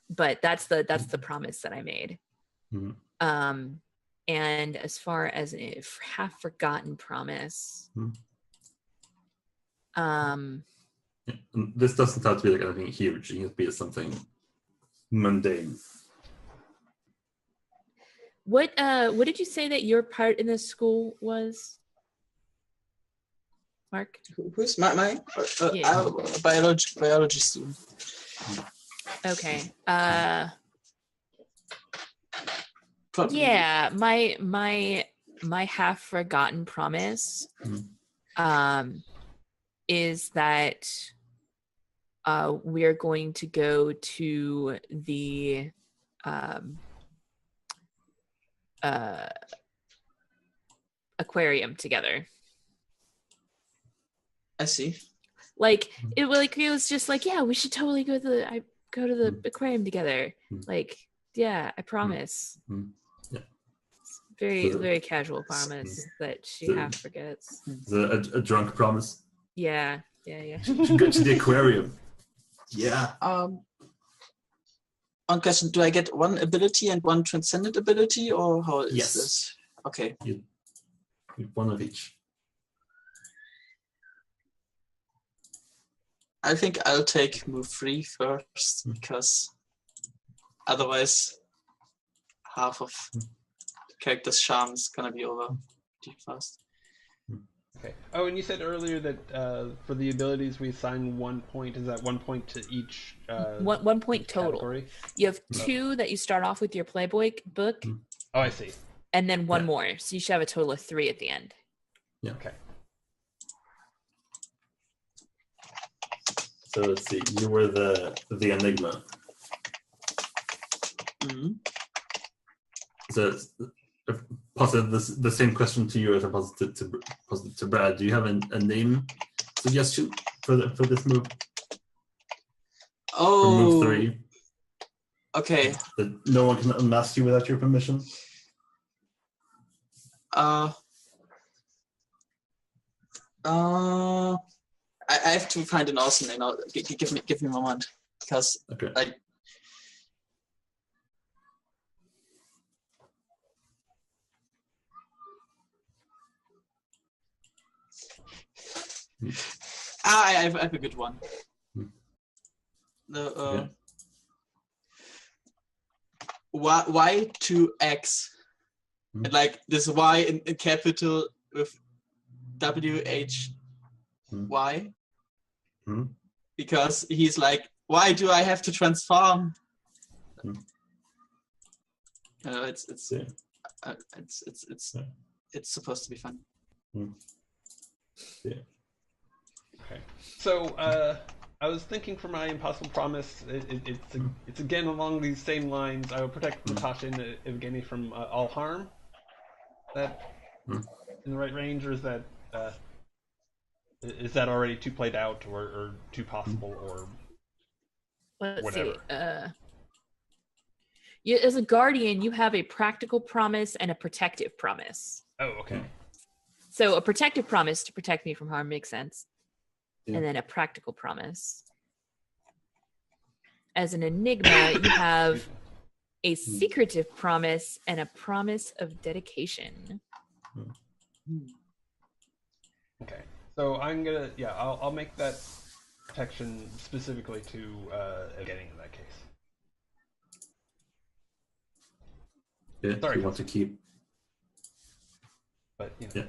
But that's the promise that I made. Mm-hmm. And as far as a half-forgotten promise, this doesn't have to be like anything huge. It can be something mundane. What did you say that your part in this school was, Mark? Who's my biology student. Okay. Probably. Yeah, my half-forgotten promise is that we're going to go to the aquarium together. I see. Like it was just like, yeah, we should totally go to the aquarium together. Like, yeah, I promise. Yeah. Very, very casual promise that she half forgets. A drunk promise. Yeah. Should go to the aquarium. Yeah. One question: do I get one ability and one transcendent ability, or how is this? Okay. You one of each. I think I'll take move 3 first, because otherwise half of the character's charm is gonna be over too fast. Okay. Oh, and you said earlier that for the abilities we assign 1 point. Is that 1 point to each? 1 point total. Category? You have 2 that you start off with your Playboy book. Oh, I see. And then 1 more, so you should have a total of 3 at the end. Yeah. Okay. So let's see. You were the enigma. Mm-hmm. So positive the same question to you as I posited to Brad. Do you have a name suggestion for this move? Oh. For move 3. Okay. That no one can unmask you without your permission. I have to find an awesome name. Give me a moment, because okay. I have a good one. Y to X, and like this Y in capital with WHY, because he's like, why do I have to transform? It's supposed to be fun. Yeah. Okay. So I was thinking for my impossible promise, it's again along these same lines. I will protect Natasha and Evgeny from all harm. That in the right range, or is that already too played out, or too possible, or Let's whatever? See. As a guardian, you have a practical promise and a protective promise. Oh, okay. So a protective promise to protect me from harm makes sense. Yeah. And then a practical promise. As an enigma, you have a secretive promise and a promise of dedication. Okay. So I'm gonna, I'll make that protection specifically to Evgeny in that case. Yeah, Sorry, you want to keep. But you know. Yeah.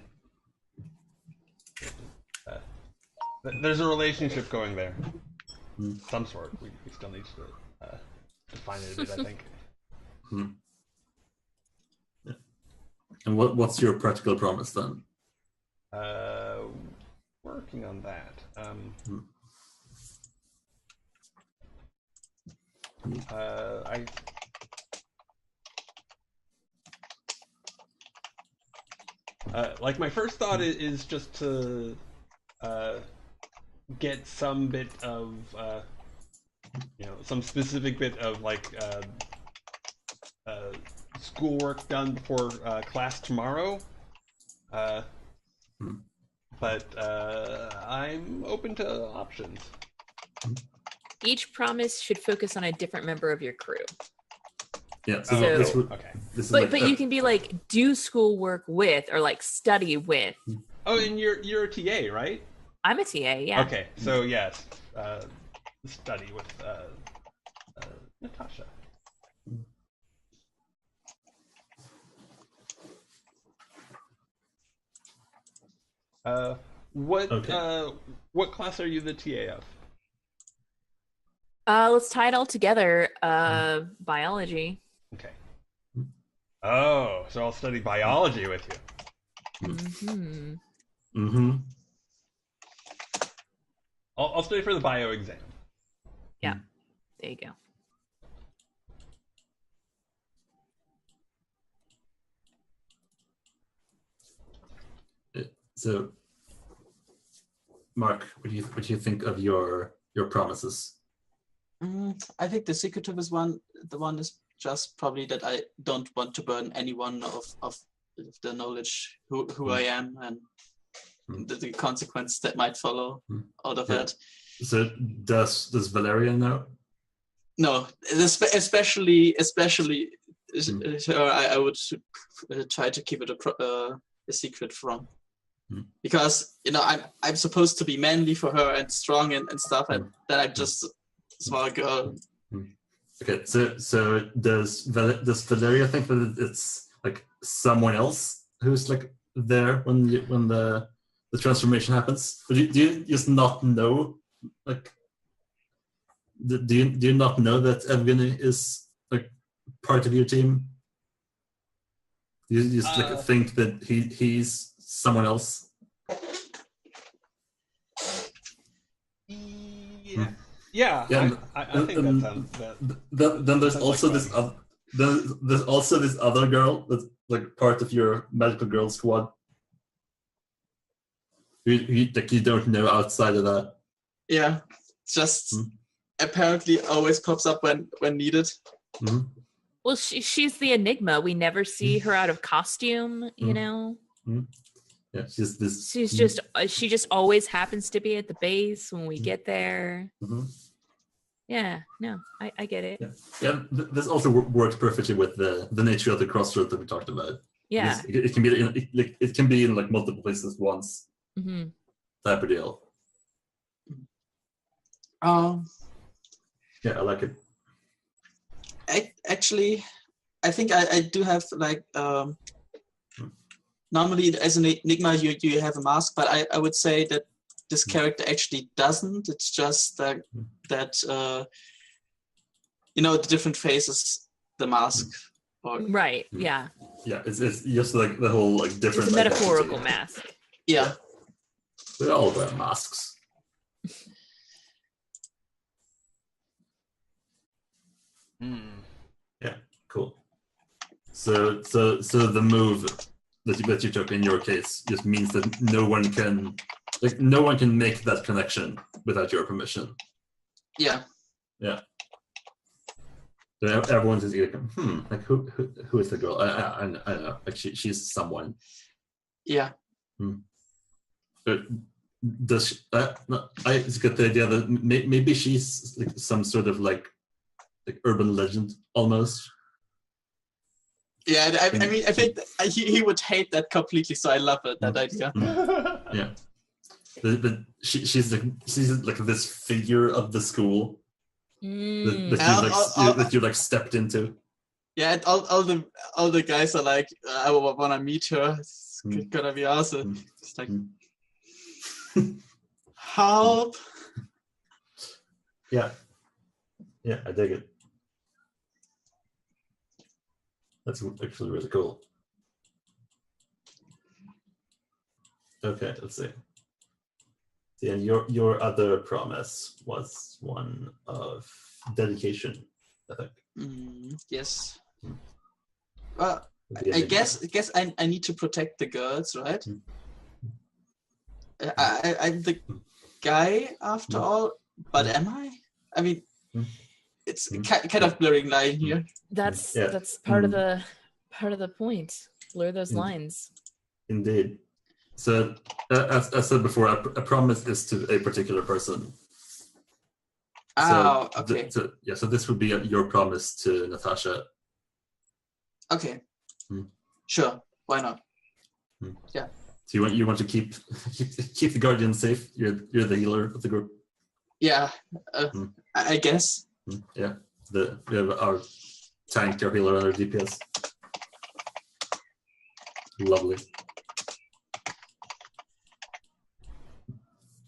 There's a relationship going there, some sort. We still need to define it a bit, I think. Yeah. And what's your practical promise then? Working on that. Like my first thought is just to get some bit of some specific bit of like schoolwork done before class tomorrow, but I'm open to options. Each promise should focus on a different member of your crew. Yeah, so okay. But you can be like, do schoolwork with, or like study with. Oh, and you're a TA, right? I'm a TA, yeah. Okay, so yes, study with Natasha. What class are you the TA of? Let's tie it all together. Biology. Okay. Oh, so I'll study biology with you. I'll study for the bio exam. Yeah, there you go. So, Mark, what do you think of your promises? I think the secretive is the one is just probably that I don't want to burn anyone of the knowledge who I am and the consequence that might follow out of that. So does Valeria know? No, especially I would try to keep it a secret from, because I'm supposed to be manly for her and strong and stuff, and then I'm just a small girl. Okay, so does Valeria think that it's like someone else who's like there when the transformation happens? Or do you just not know? Like, do you not know that Evgeny is like part of your team? You just like think that he's someone else? Yeah. I think that sounds. Then there's also this other girl that's like part of your medical girl squad. You don't know outside of that. Yeah, just apparently always pops up when needed. Well, she's the enigma. We never see her out of costume, you know. Yeah, she just always happens to be at the base when we get there. Yeah, no, I get it. Yeah, this also works perfectly with the nature of the crossroad that we talked about. Yeah, it can be in like multiple places at once. Type of deal. Yeah, I like it. Actually, I think I do have like normally as an enigma you have a mask, but I would say that this character actually doesn't. It's just that the different faces, the mask. Right. Yeah. Yeah, it's just like the whole like different. It's a metaphorical identity. mask. Yeah. We all wear masks. Yeah, cool. So the move that you took in your case just means that no one can make that connection without your permission. Yeah. Yeah. So everyone's just like, like who is the girl? I know, like she's someone. Yeah. But does she, I just get the idea that maybe she's like some sort of like urban legend almost. Yeah, I mean, I think he would hate that completely. So I love it, that idea. Yeah, but she's like this figure of the school that you like stepped into. Yeah, and all the guys are like, I want to meet her. It's gonna be awesome. It's like, help. Yeah, I dig it. That's actually really cool. Okay, let's see. Yeah, your other promise was one of dedication, I think. Yes. Well, I guess I need to protect the girls, right? I'm the guy after all, but am I? I mean, it's kind of blurring line here. That's part of the point. Blur those lines. Indeed. So, as I said before, a promise is to a particular person. Oh, okay. So this would be your promise to Natasha. Okay. Sure. Why not? Yeah. So you want to keep the Guardian safe? You're the healer of the group. Yeah. I guess. Yeah. We have our tank, our healer, and our DPS. Lovely.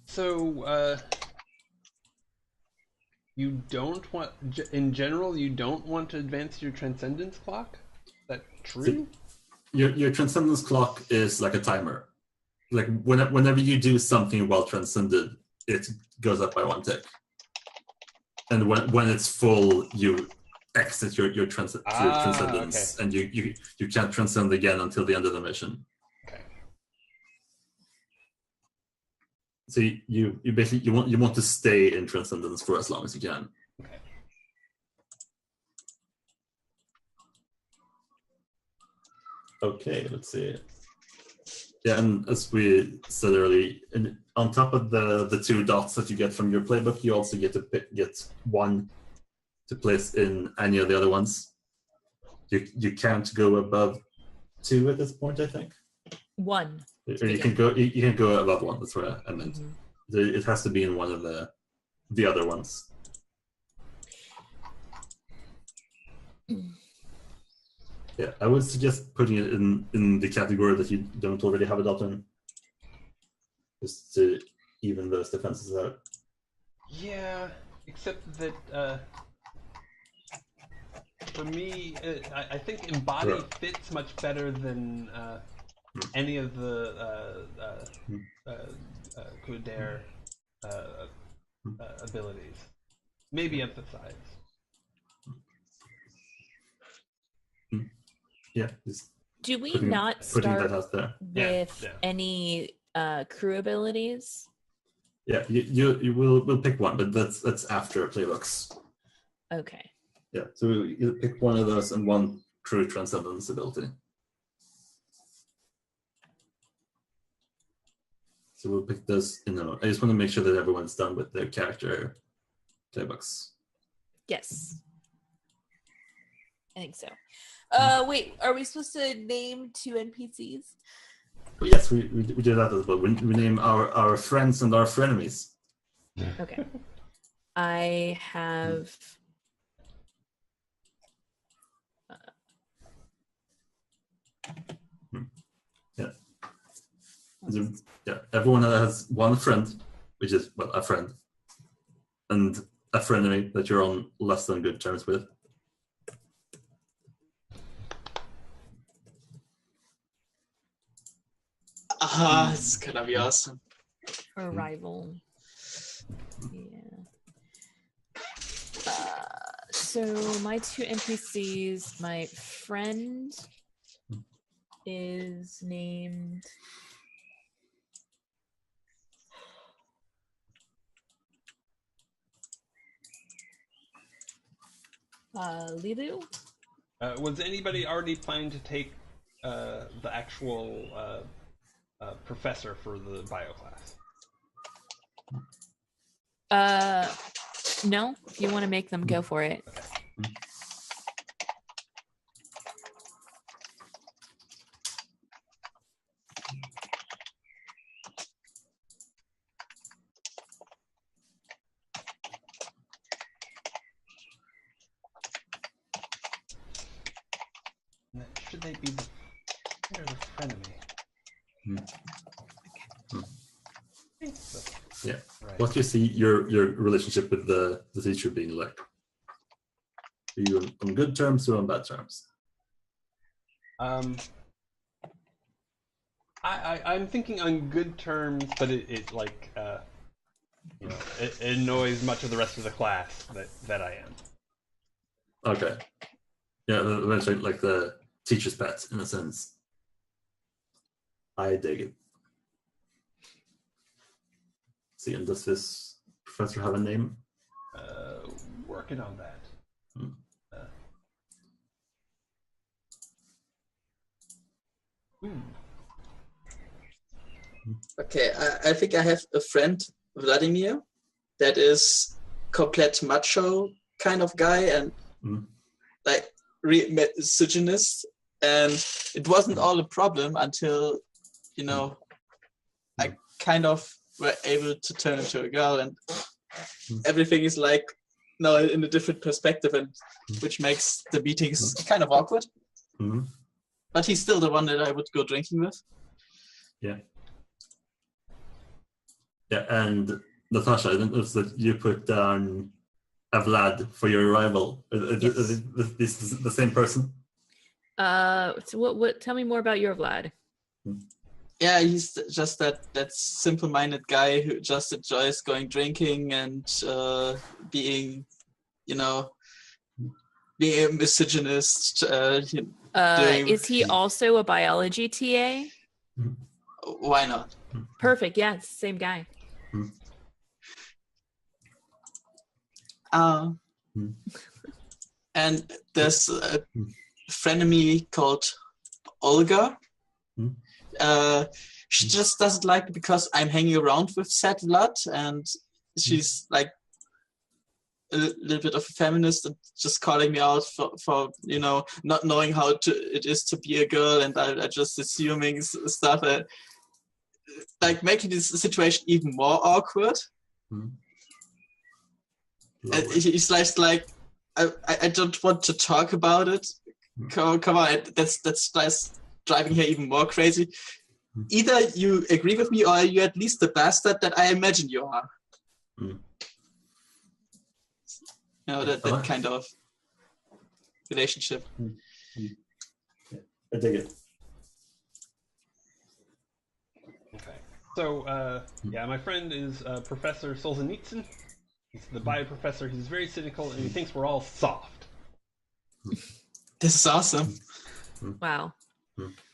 So, you don't want, in general, you don't want to advance your transcendence clock? Is that true? Your transcendence clock is like a timer. Like whenever you do something while transcended, it goes up by 1 tick. And when it's full, you exit your transcendence, okay. And you can't transcend again until the end of the mission. Okay. So you basically you want to stay in transcendence for as long as you can. Okay. Okay, let's see. Yeah, and as we said earlier, on top of the 2 dots that you get from your playbook, you also get one to place in any of the other ones. You can't go above 2 at this point, I think. 1. Or you can go above 1. That's what I meant. It has to be in one of the other ones. Yeah, I would suggest putting it in the category that you don't already have a dot in, just to even those defenses out. Yeah, except that for me, I think embody fits much better than any of the Kudair abilities. Maybe emphasize. Yeah. Do we not start with Yeah. any crew abilities? Yeah, you will pick one, but that's after playbooks. Okay. Yeah, so you pick one of those and one crew transcendence ability. So we'll pick those in a moment. I just want to make sure that everyone's done with their character playbooks. Yes. I think so. Wait, are we supposed to name 2 NPCs? Well, yes, we do that as well. We name our friends and our frenemies. Okay. I have Yeah. Yeah. Everyone has one friend, which is a friend, and a frenemy that you're on less than good terms with. It's gonna be awesome. Or rival. Yeah. So my two NPCs, my friend is named Lilu. Was anybody already planning to take the actual professor for the bio class? No, if you want to make them, go for it. Should they be they're the frenemy? I think so. Yeah. Right. What do you see your relationship with the teacher being like? Are you on good terms or on bad terms? I'm thinking on good terms, but it like it annoys much of the rest of the class that I am. Okay. Yeah, eventually like the teacher's pet in a sense. I dig it. See, and does this professor have a name? Working on that. Okay, I think I have a friend, Vladimir, that is complete macho kind of guy and like misogynist, and it wasn't all a problem until I kind of were able to turn into a girl, and everything is like now in a different perspective, and which makes the meetings kind of awkward. But he's still the one that I would go drinking with. Yeah. Yeah, and Natasha, I didn't notice that you put down a Vlad for your arrival. Yes. Is this the same person? So what? Tell me more about your Vlad. Yeah, he's just that simple-minded guy who just enjoys going drinking and being a misogynist. Is he also a biology TA? Why not? Perfect. Yeah, it's the same guy. And there's a frenemy called Olga. She just doesn't like it because I'm hanging around with said Vlad, and she's like a little bit of a feminist and just calling me out for not knowing how it is to be a girl, and I just assuming stuff, like making this situation even more awkward. And he's like, I don't want to talk about it. Come on, that's driving her even more crazy. Either you agree with me, or you're at least the bastard that I imagine you are. That kind of relationship. I dig it. Okay. So, my friend is Professor Solzhenitsyn. He's the bio professor. He's very cynical, and he thinks we're all soft. This is awesome. Wow.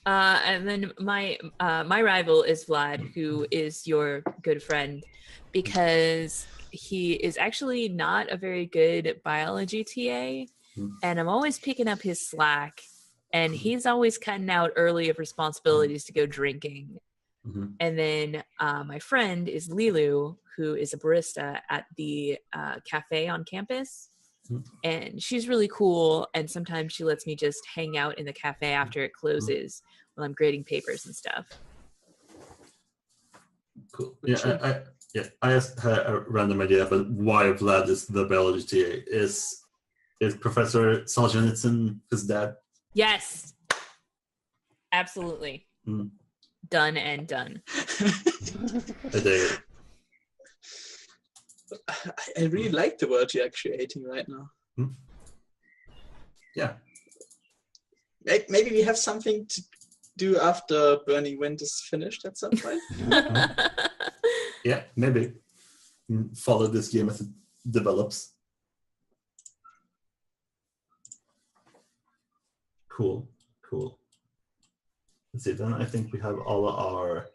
And then my rival is Vlad, who is your good friend, because he is actually not a very good biology TA, and I'm always picking up his slack, and he's always cutting out early of responsibilities to go drinking. And then my friend is Lilu, who is a barista at the cafe on campus. And she's really cool, and sometimes she lets me just hang out in the cafe after it closes while I'm grading papers and stuff. Cool. I just had a random idea about why Vlad is the biology TA. Is Professor Solzhenitsyn his dad? Yes. Absolutely. Mm. Done and done. I dig it. I really like the world you're creating right now. Yeah. Maybe we have something to do after Burning Wind is finished at some point. Yeah, maybe. Follow this game as it develops. Cool. Let's see, then I think we have all our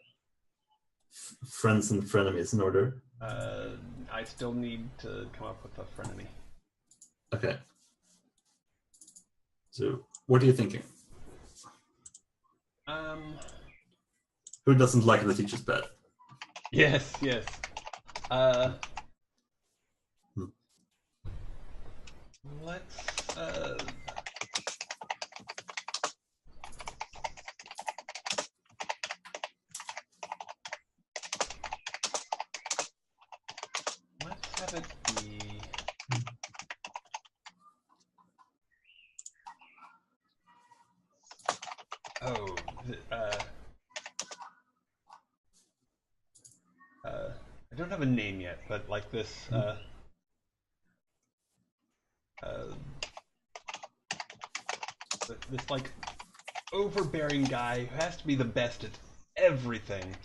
friends and frenemies in order. I still need to come up with a frenemy. Okay. So, what are you thinking? Who doesn't like the teacher's pet? Yes. Let's have it be. Oh, I don't have a name yet, but like this, this like overbearing guy who has to be the best at everything.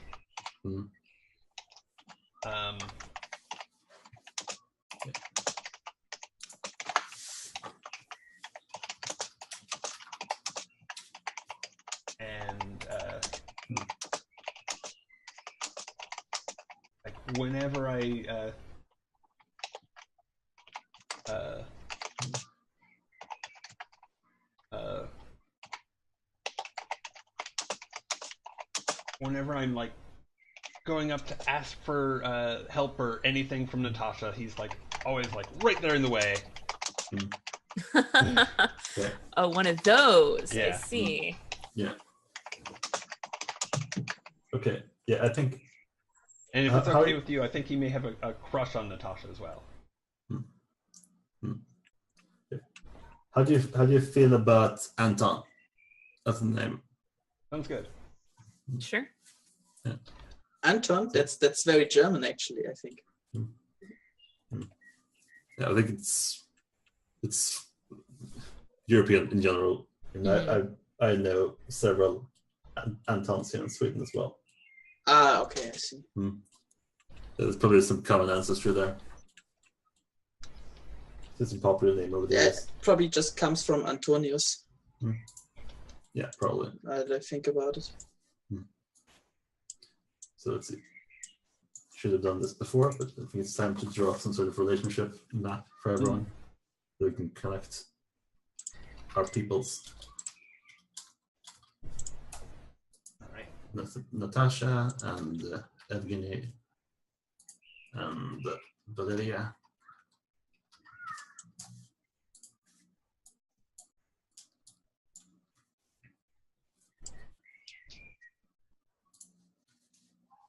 And like whenever whenever I'm like going up to ask for help or anything from Natasha, he's like always like right there in the way. Oh, one of those. Yeah. I see. Yeah. Okay. Yeah, I think. And if it's okay with you, I think he may have a crush on Natasha as well. How do you feel about Anton as a name? Sounds good. Sure. Yeah. Anton, that's very German actually, I think. Yeah, I think it's European in general. And I know several Antons here in Sweden as well. Ah, okay, I see. There's probably some common ancestry there. It's a popular name over there. Yeah, it probably just comes from Antonius. Yeah, probably. Now that I think about it. So let's see. Should have done this before, but I think it's time to draw up some sort of relationship map for everyone, so we can connect our peoples. All right. Natasha and Evgeny and Valeria.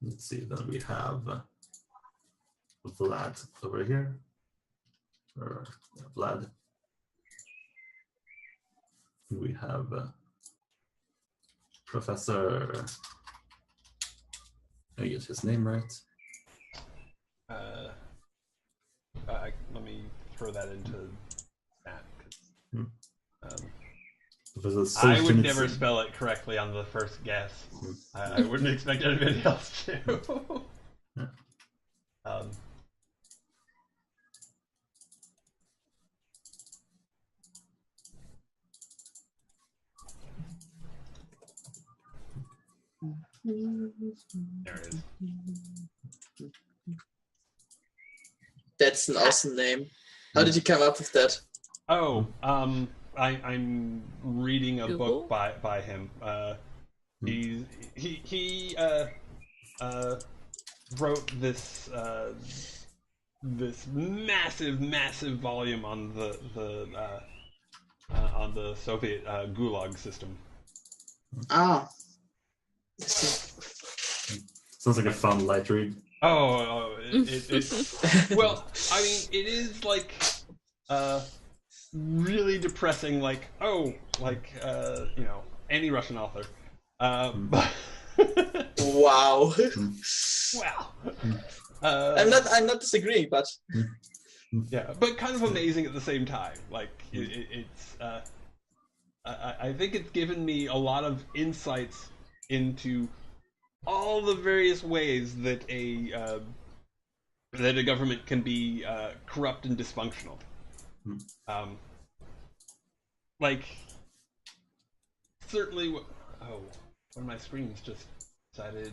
Let's see, then we have Vlad over here, or Vlad. We have Professor, I get his name right. Let me throw that into that. I would never spell it correctly on the first guess. I wouldn't expect anybody else to. There it is. That's an awesome name. How did you come up with that? Oh, I'm reading a Google? book by him. He wrote this this massive volume on the Soviet Gulag system. Ah. Sounds like a fun light read. It's well, I mean, it is like really depressing. Like, you know, any Russian author. Wow. Wow. I'm not disagreeing, but Yeah, but kind of amazing at the same time. Like it's, I think it's given me a lot of insights into all the various ways that a government can be corrupt and dysfunctional. Like certainly, one of my screens just decided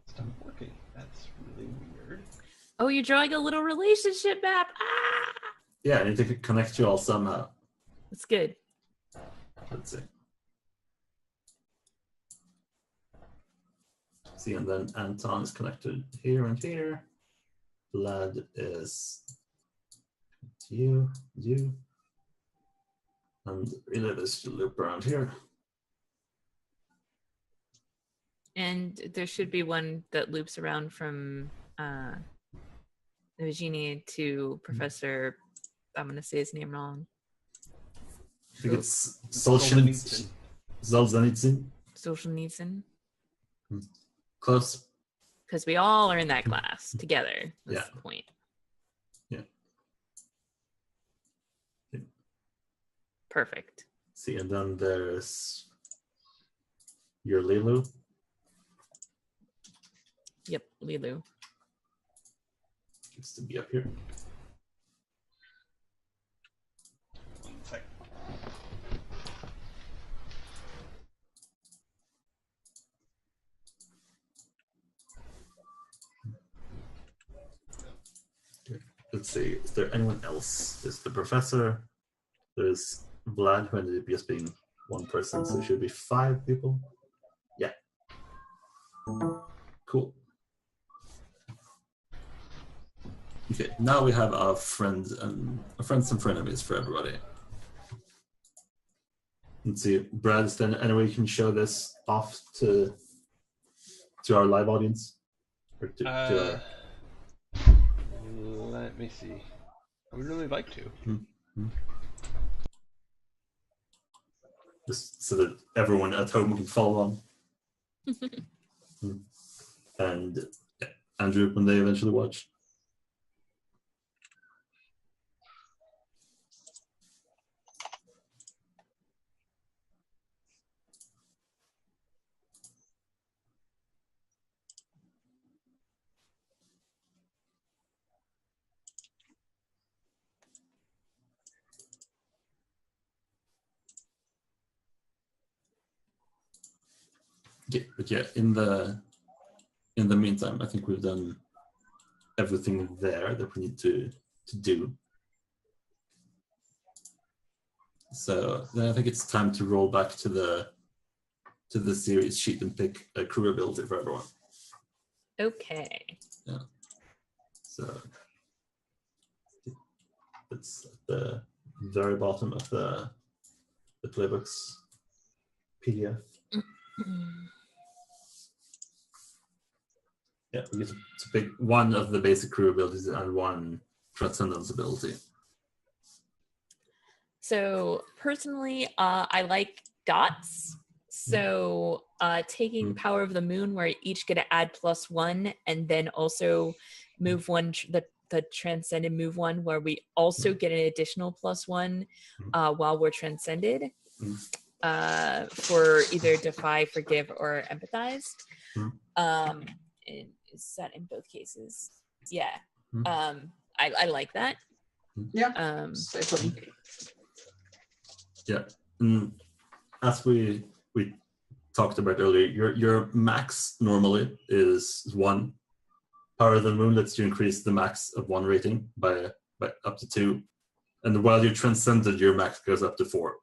stop working. That's really weird. Oh, you're drawing a little relationship map. Ah! Yeah, I need to connect you all somehow. That's good. Let's see. See, and then Anton is connected here and here. Vlad is you, and really this loop around here. And there should be one that loops around from Virginia to Professor. I'm going to say his name wrong. I think it's Solzhenitsyn. Solzhenitsyn. Close. Because we all are in that class together. That's the point. Yeah. Perfect. See, and then there's your Lilu. Yep, Lilu. Needs to be up here. One sec. Let's see, is there anyone else? There's the professor. There's Vlad, who ended up just being one person, so it should be 5 people. Yeah. Cool. Okay, now we have our friends and frenemies for everybody. Let's see, Brad, is there any way you can show this off to our live audience? Or to our... Let me see. I would really like to. Just so that everyone at home can follow on. And Andrew, when they eventually watch. Yeah, but yeah, in the meantime, I think we've done everything there that we need to do. So then I think it's time to roll back to the series sheet and pick a crew ability for everyone. Okay. Yeah. So it's at the very bottom of the playbook's PDF. Yeah, we get to pick one of the basic crew abilities and one transcendence ability. So personally, I like dots. So taking Power of the Moon, where you each get to add +1, and then also move one, the transcended move one, where we also get an additional +1 while we're transcended for either defy, forgive, or empathize. Is that in both cases? Yeah. I like that. yeah. Yeah. As we talked about earlier, your max normally is 1. Power of the Moon lets you increase the max of 1 rating by up to 2. And while you're transcended, your max goes up to 4.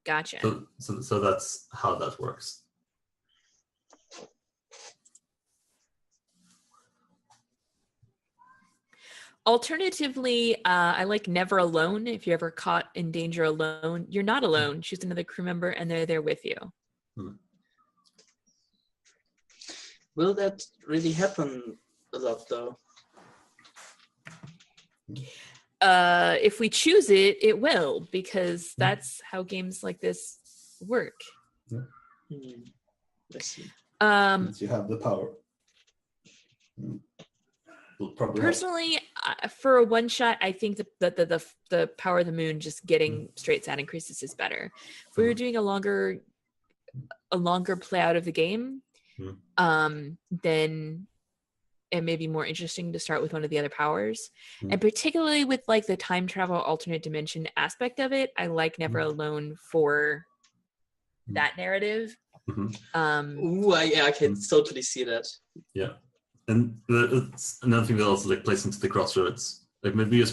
Gotcha. So that's how that works. Alternatively, I like Never Alone. If you're ever caught in danger alone, you're not alone. Choose another crew member and they're there with you. Will that really happen a lot, though? If we choose it, it will, because that's how games like this work. Let's see. Since you have the power. Personally, for a one shot, I think the power of the moon just getting straight stat increases is better. If we were doing a longer play out of the game, then it may be more interesting to start with one of the other powers. And particularly with like the time travel alternate dimension aspect of it, I like Never Alone for that narrative. I can totally see that. Yeah. And it's another thing that also like plays into the crossroads. Like maybe you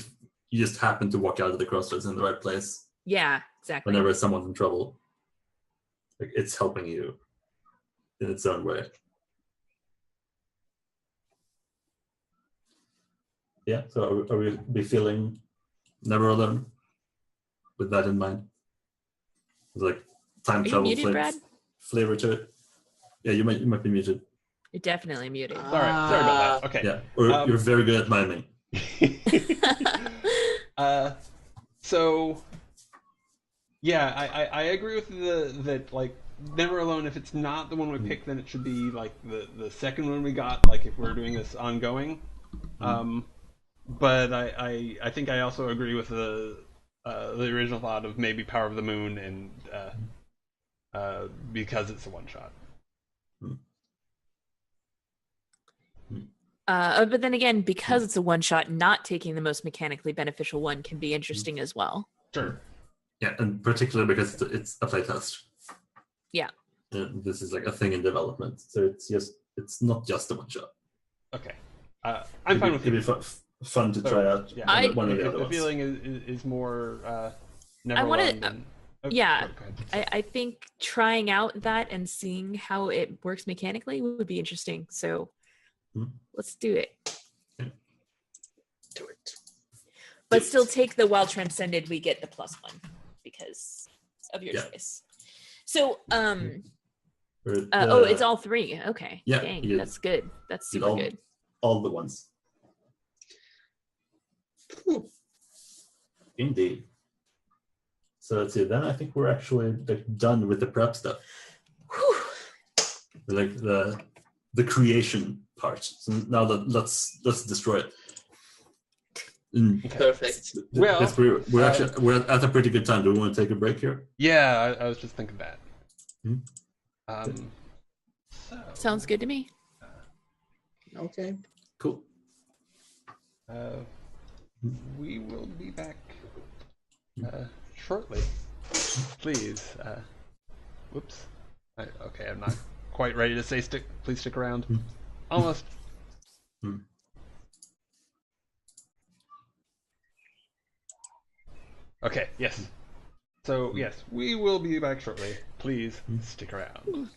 just happen to walk out of the crossroads in the right place. Yeah, exactly. Whenever someone's in trouble, like it's helping you in its own way. Yeah. So are we be feeling Never Alone with that in mind? It's like time travel muted, flavor to it. Yeah, you might be muted. You're definitely muted. Sorry about that. Okay. Yeah, or you're very good at miming. So, yeah, I agree with that like Never Alone. If it's not the one we picked, then it should be like the second one we got. Like if we're doing this ongoing. But I think I also agree with the original thought of maybe Power of the Moon and because it's a one shot. But then again, because it's a one shot, not taking the most mechanically beneficial one can be interesting as well. Sure. Yeah, and particularly because it's a playtest. Yeah. This is like a thing in development, so it's not just a one shot. Okay. I'm fine with it. It'd be fun to try out. Yeah. One of the other the ones. feeling is more Never I want Alone to. than, Yeah, sorry, I think trying out that and seeing how it works mechanically would be interesting. So let's do it. Do it. But still take the while transcended, we get the +1 because of your choice. So, it's all 3. Okay. Yeah, Dang, that's good. That's super good. All the ones. Indeed. So let's see. Then I think we're actually like done with the prep stuff. Whew. Like the creation part. So now let's destroy it. Perfect. Well, we're at a pretty good time. Do we want to take a break here? Yeah, I was just thinking that. Sounds good to me. Okay. Cool. We will be back shortly. Please. Whoops. Okay, I'm not quite ready to say please stick around. Almost. Okay, yes. So, yes, we will be back shortly. Please stick around.